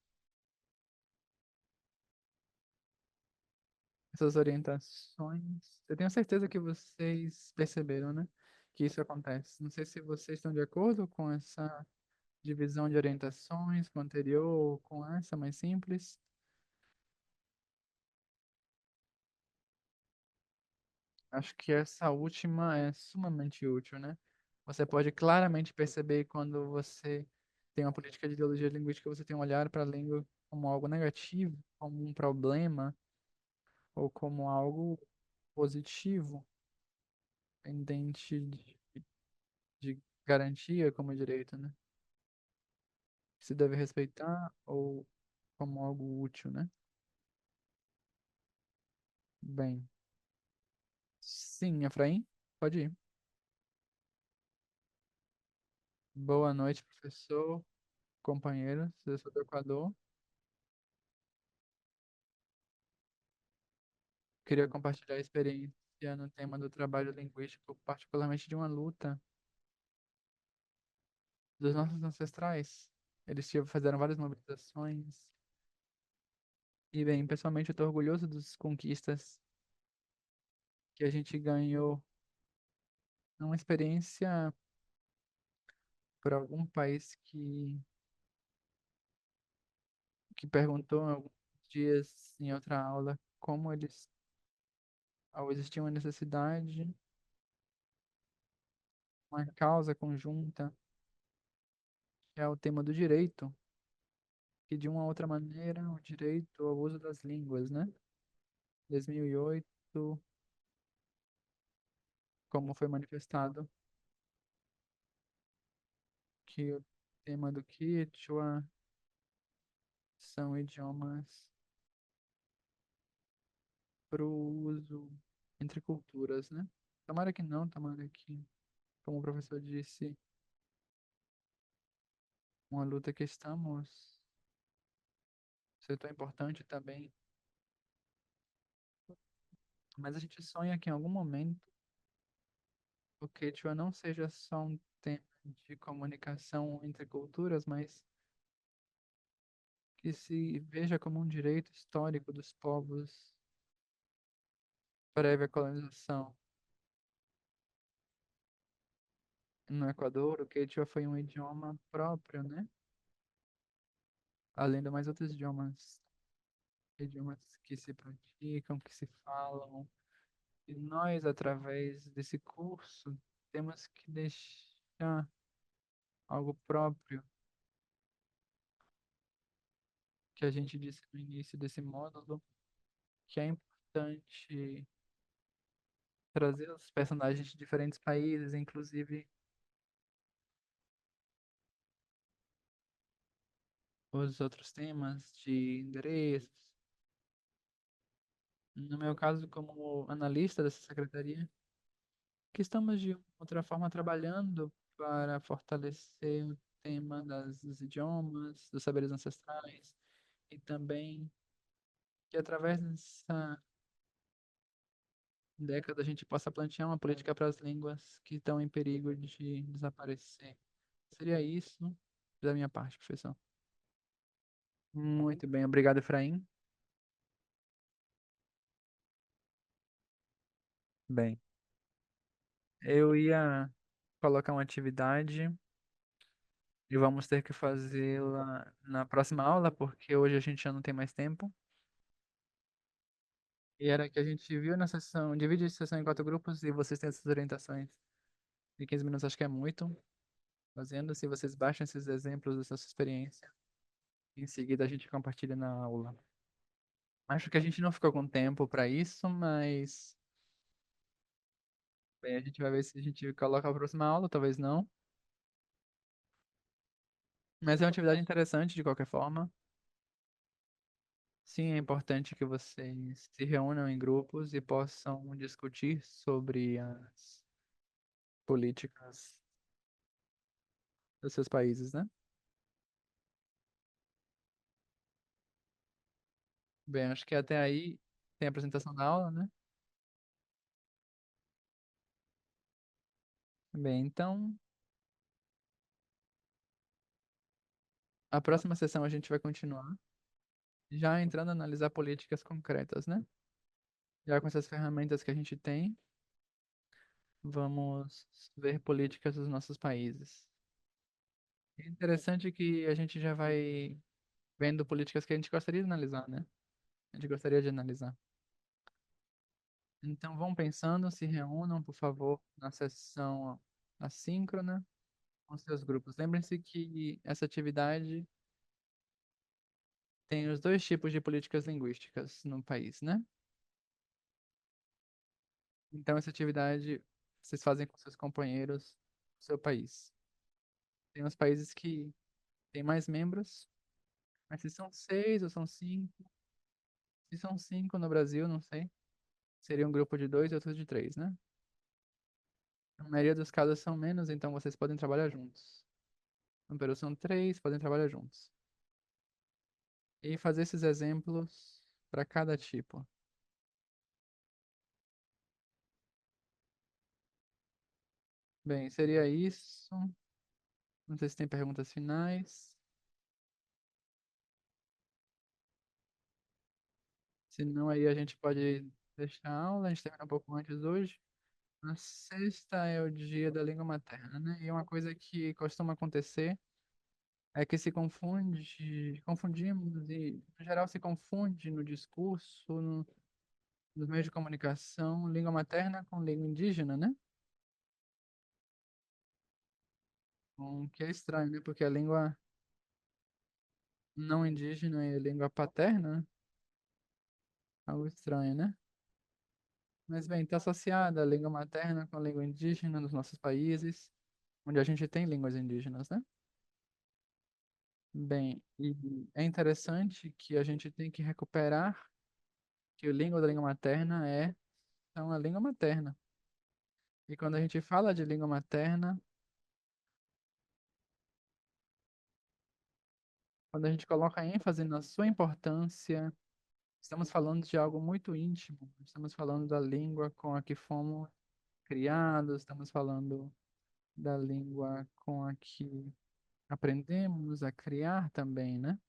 Essas orientações. Eu tenho certeza que vocês perceberam, né? Que isso acontece. Não sei se vocês estão de acordo com essa divisão de orientações, com a anterior ou com essa mais simples. Acho que essa última é sumamente útil, né? Você pode claramente perceber quando você tem uma política de ideologia linguística, você tem um olhar para a língua como algo negativo, como um problema, ou como algo positivo, pendente de garantia como direito, né? Que se deve respeitar ou como algo útil, né? Bem, sim, Efraim, pode ir. Boa noite, professor, companheiros. Eu sou do Equador. Queria compartilhar a experiência no tema do trabalho linguístico, particularmente de uma luta dos nossos ancestrais. Eles fizeram várias mobilizações. E, bem, pessoalmente, eu estou orgulhoso das conquistas que a gente ganhou. É uma experiência por algum país que perguntou alguns dias em outra aula como eles, ao existir uma necessidade, uma causa conjunta, que é o tema do direito, que de uma outra maneira, o direito ao uso das línguas, né? 2008, como foi manifestado, que o tema do Quechua são idiomas para o uso entre culturas, né? Tomara que não, tomara que, como o professor disse, uma luta que estamos, setor importante também, mas a gente sonha que em algum momento o Quechua não seja só um tema de comunicação entre culturas, mas que se veja como um direito histórico dos povos prévia colonização. No Equador, o Quechua foi um idioma próprio, né? Além de mais outros idiomas, idiomas que se praticam, que se falam. E nós, através desse curso, temos que deixar algo próprio, que a gente disse no início desse módulo, que é importante trazer os personagens de diferentes países, inclusive os outros temas de endereços. No meu caso, como analista dessa secretaria, que estamos de outra forma trabalhando para fortalecer o tema dos idiomas, dos saberes ancestrais e também que através dessa década a gente possa plantear uma política para as línguas que estão em perigo de desaparecer. Seria isso da minha parte, professor. Muito bem, obrigado, Efraim. Bem, eu ia colocar uma atividade e vamos ter que fazê-la na próxima aula, porque hoje a gente já não tem mais tempo. E era que a gente viu na sessão, divide a sessão em 4 grupos e vocês têm essas orientações de 15 minutos, acho que é muito. Fazendo, se vocês baixam esses exemplos dessa sua experiência, em seguida a gente compartilha na aula. Acho que a gente não ficou com tempo para isso, mas bem, a gente vai ver se a gente coloca a próxima aula, talvez não. Mas é uma atividade interessante de qualquer forma. Sim, é importante que vocês se reúnam em grupos e possam discutir sobre as políticas dos seus países, né? Bem, acho que até aí tem a apresentação da aula, né? Bem, então, a próxima sessão a gente vai continuar, já entrando a analisar políticas concretas, né? Já com essas ferramentas que a gente tem, vamos ver políticas dos nossos países. É interessante que a gente já vai vendo políticas que a gente gostaria de analisar, né? A gente gostaria de analisar. Então, vão pensando, se reúnam, por favor, na sessão assíncrona com seus grupos. Lembrem-se que essa atividade tem os dois tipos de políticas linguísticas no país, né? Então, essa atividade vocês fazem com seus companheiros do seu país. Tem uns países que têm mais membros, mas se são 6 ou são 5, se são 5 no Brasil, não sei, seria um grupo de 2 e outros de 3, né? Na maioria dos casos são menos, então vocês podem trabalhar juntos. No Peru são 3, podem trabalhar juntos. E fazer esses exemplos para cada tipo. Bem, seria isso. Não sei se tem perguntas finais. Se não, aí a gente pode deixar a aula. A gente termina um pouco antes hoje. A sexta é o dia da língua materna, né? E uma coisa que costuma acontecer é que confundimos e, no geral, se confunde no discurso, nos meios de comunicação, língua materna com língua indígena, né? Que é estranho, né? Porque a língua não indígena é a língua paterna, né? Algo estranho, né? Mas, bem, está associada a língua materna com a língua indígena nos nossos países, onde a gente tem línguas indígenas, né? Bem, e é interessante que a gente tem que recuperar que a língua da língua materna é uma língua materna. E quando a gente fala de língua materna, quando a gente coloca ênfase na sua importância, estamos falando de algo muito íntimo. Estamos falando da língua com a que fomos criados, estamos falando da língua com a que aprendemos a criar também, né?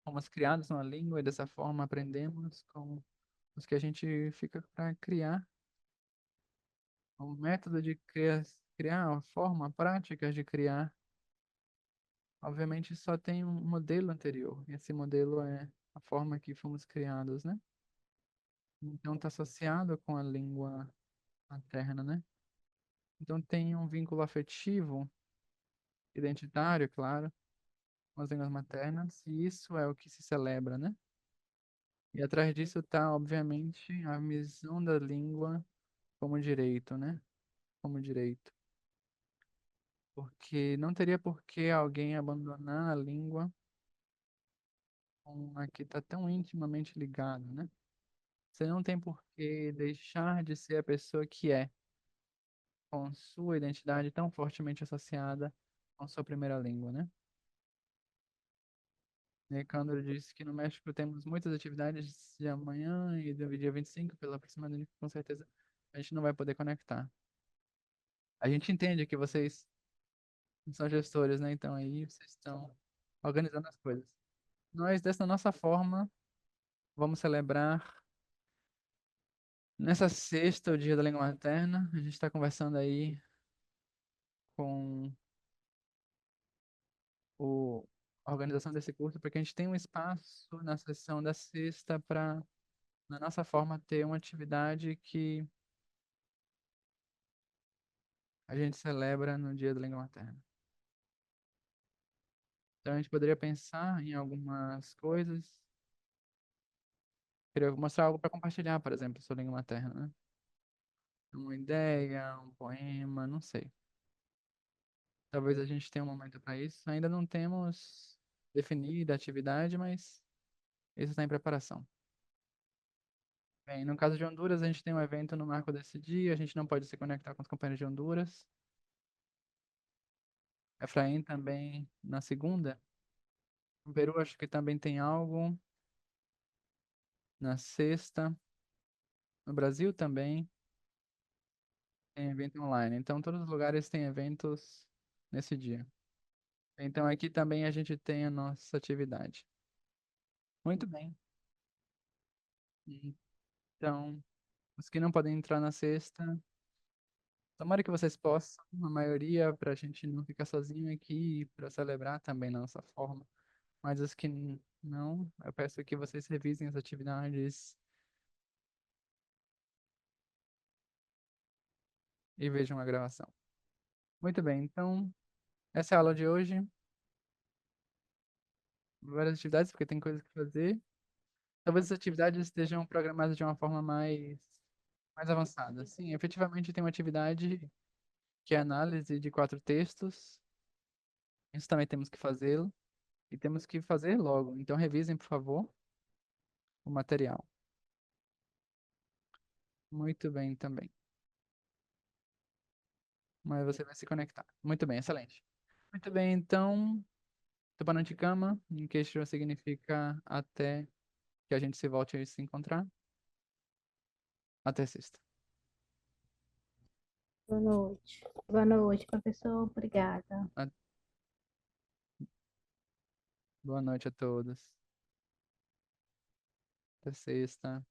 Fomos criados numa língua e dessa forma aprendemos com os que a gente fica para criar. O método de criar, a forma prática de criar, obviamente só tem um modelo anterior. E esse modelo é a forma que fomos criados, né? Então está associado com a língua materna, né? Então tem um vínculo afetivo, identitário, claro, com as línguas maternas, e isso é o que se celebra, né? E atrás disso está, obviamente, a visão da língua como direito, né? Como direito. Porque não teria por que alguém abandonar a língua com a que está tão intimamente ligado, né? Você não tem por que deixar de ser a pessoa que é, com sua identidade tão fortemente associada com sua primeira língua, né? E Cândaro disse que no México temos muitas atividades de amanhã e do dia 25, pela próxima, com certeza a gente não vai poder conectar. A gente entende que vocês são gestores, né? Então aí vocês estão organizando as coisas. Nós, dessa nossa forma, vamos celebrar nessa sexta, o Dia da Língua Materna. A gente está conversando aí com a organização desse curso, porque a gente tem um espaço na sessão da sexta para, na nossa forma, ter uma atividade que a gente celebra no Dia da Língua Materna. Então a gente poderia pensar em algumas coisas. Queria mostrar algo para compartilhar, por exemplo, sobre língua materna, né? Uma ideia, um poema, não sei. Talvez a gente tenha um momento para isso. Ainda não temos definida a atividade, mas isso está em preparação. Bem, no caso de Honduras, a gente tem um evento no marco desse dia. A gente não pode se conectar com os companheiros de Honduras. Efraim também na segunda. No Peru, acho que também tem algo. Na sexta. No Brasil também tem evento online. Então, todos os lugares têm eventos nesse dia. Então, aqui também a gente tem a nossa atividade. Muito bem. Então, os que não podem entrar na sexta, tomara que vocês possam, a maioria, para a gente não ficar sozinho aqui, para celebrar também da nossa forma. Mas os que não, eu peço que vocês revisem as atividades e vejam a gravação. Muito bem, então, essa é a aula de hoje. Várias atividades, porque tem coisas que fazer. Talvez as atividades estejam programadas de uma forma mais avançada. Sim, efetivamente tem uma atividade que é análise de 4 textos. Isso também temos que fazê-lo. E temos que fazer logo. Então revisem, por favor, o material. Muito bem também. Mas você vai se conectar. Muito bem, excelente. Muito bem, então, tubarão de cama, em queixo significa até que a gente se volte a se encontrar. Até sexta. Boa noite. Boa noite, professor. Obrigada. Boa noite a todos. Até sexta.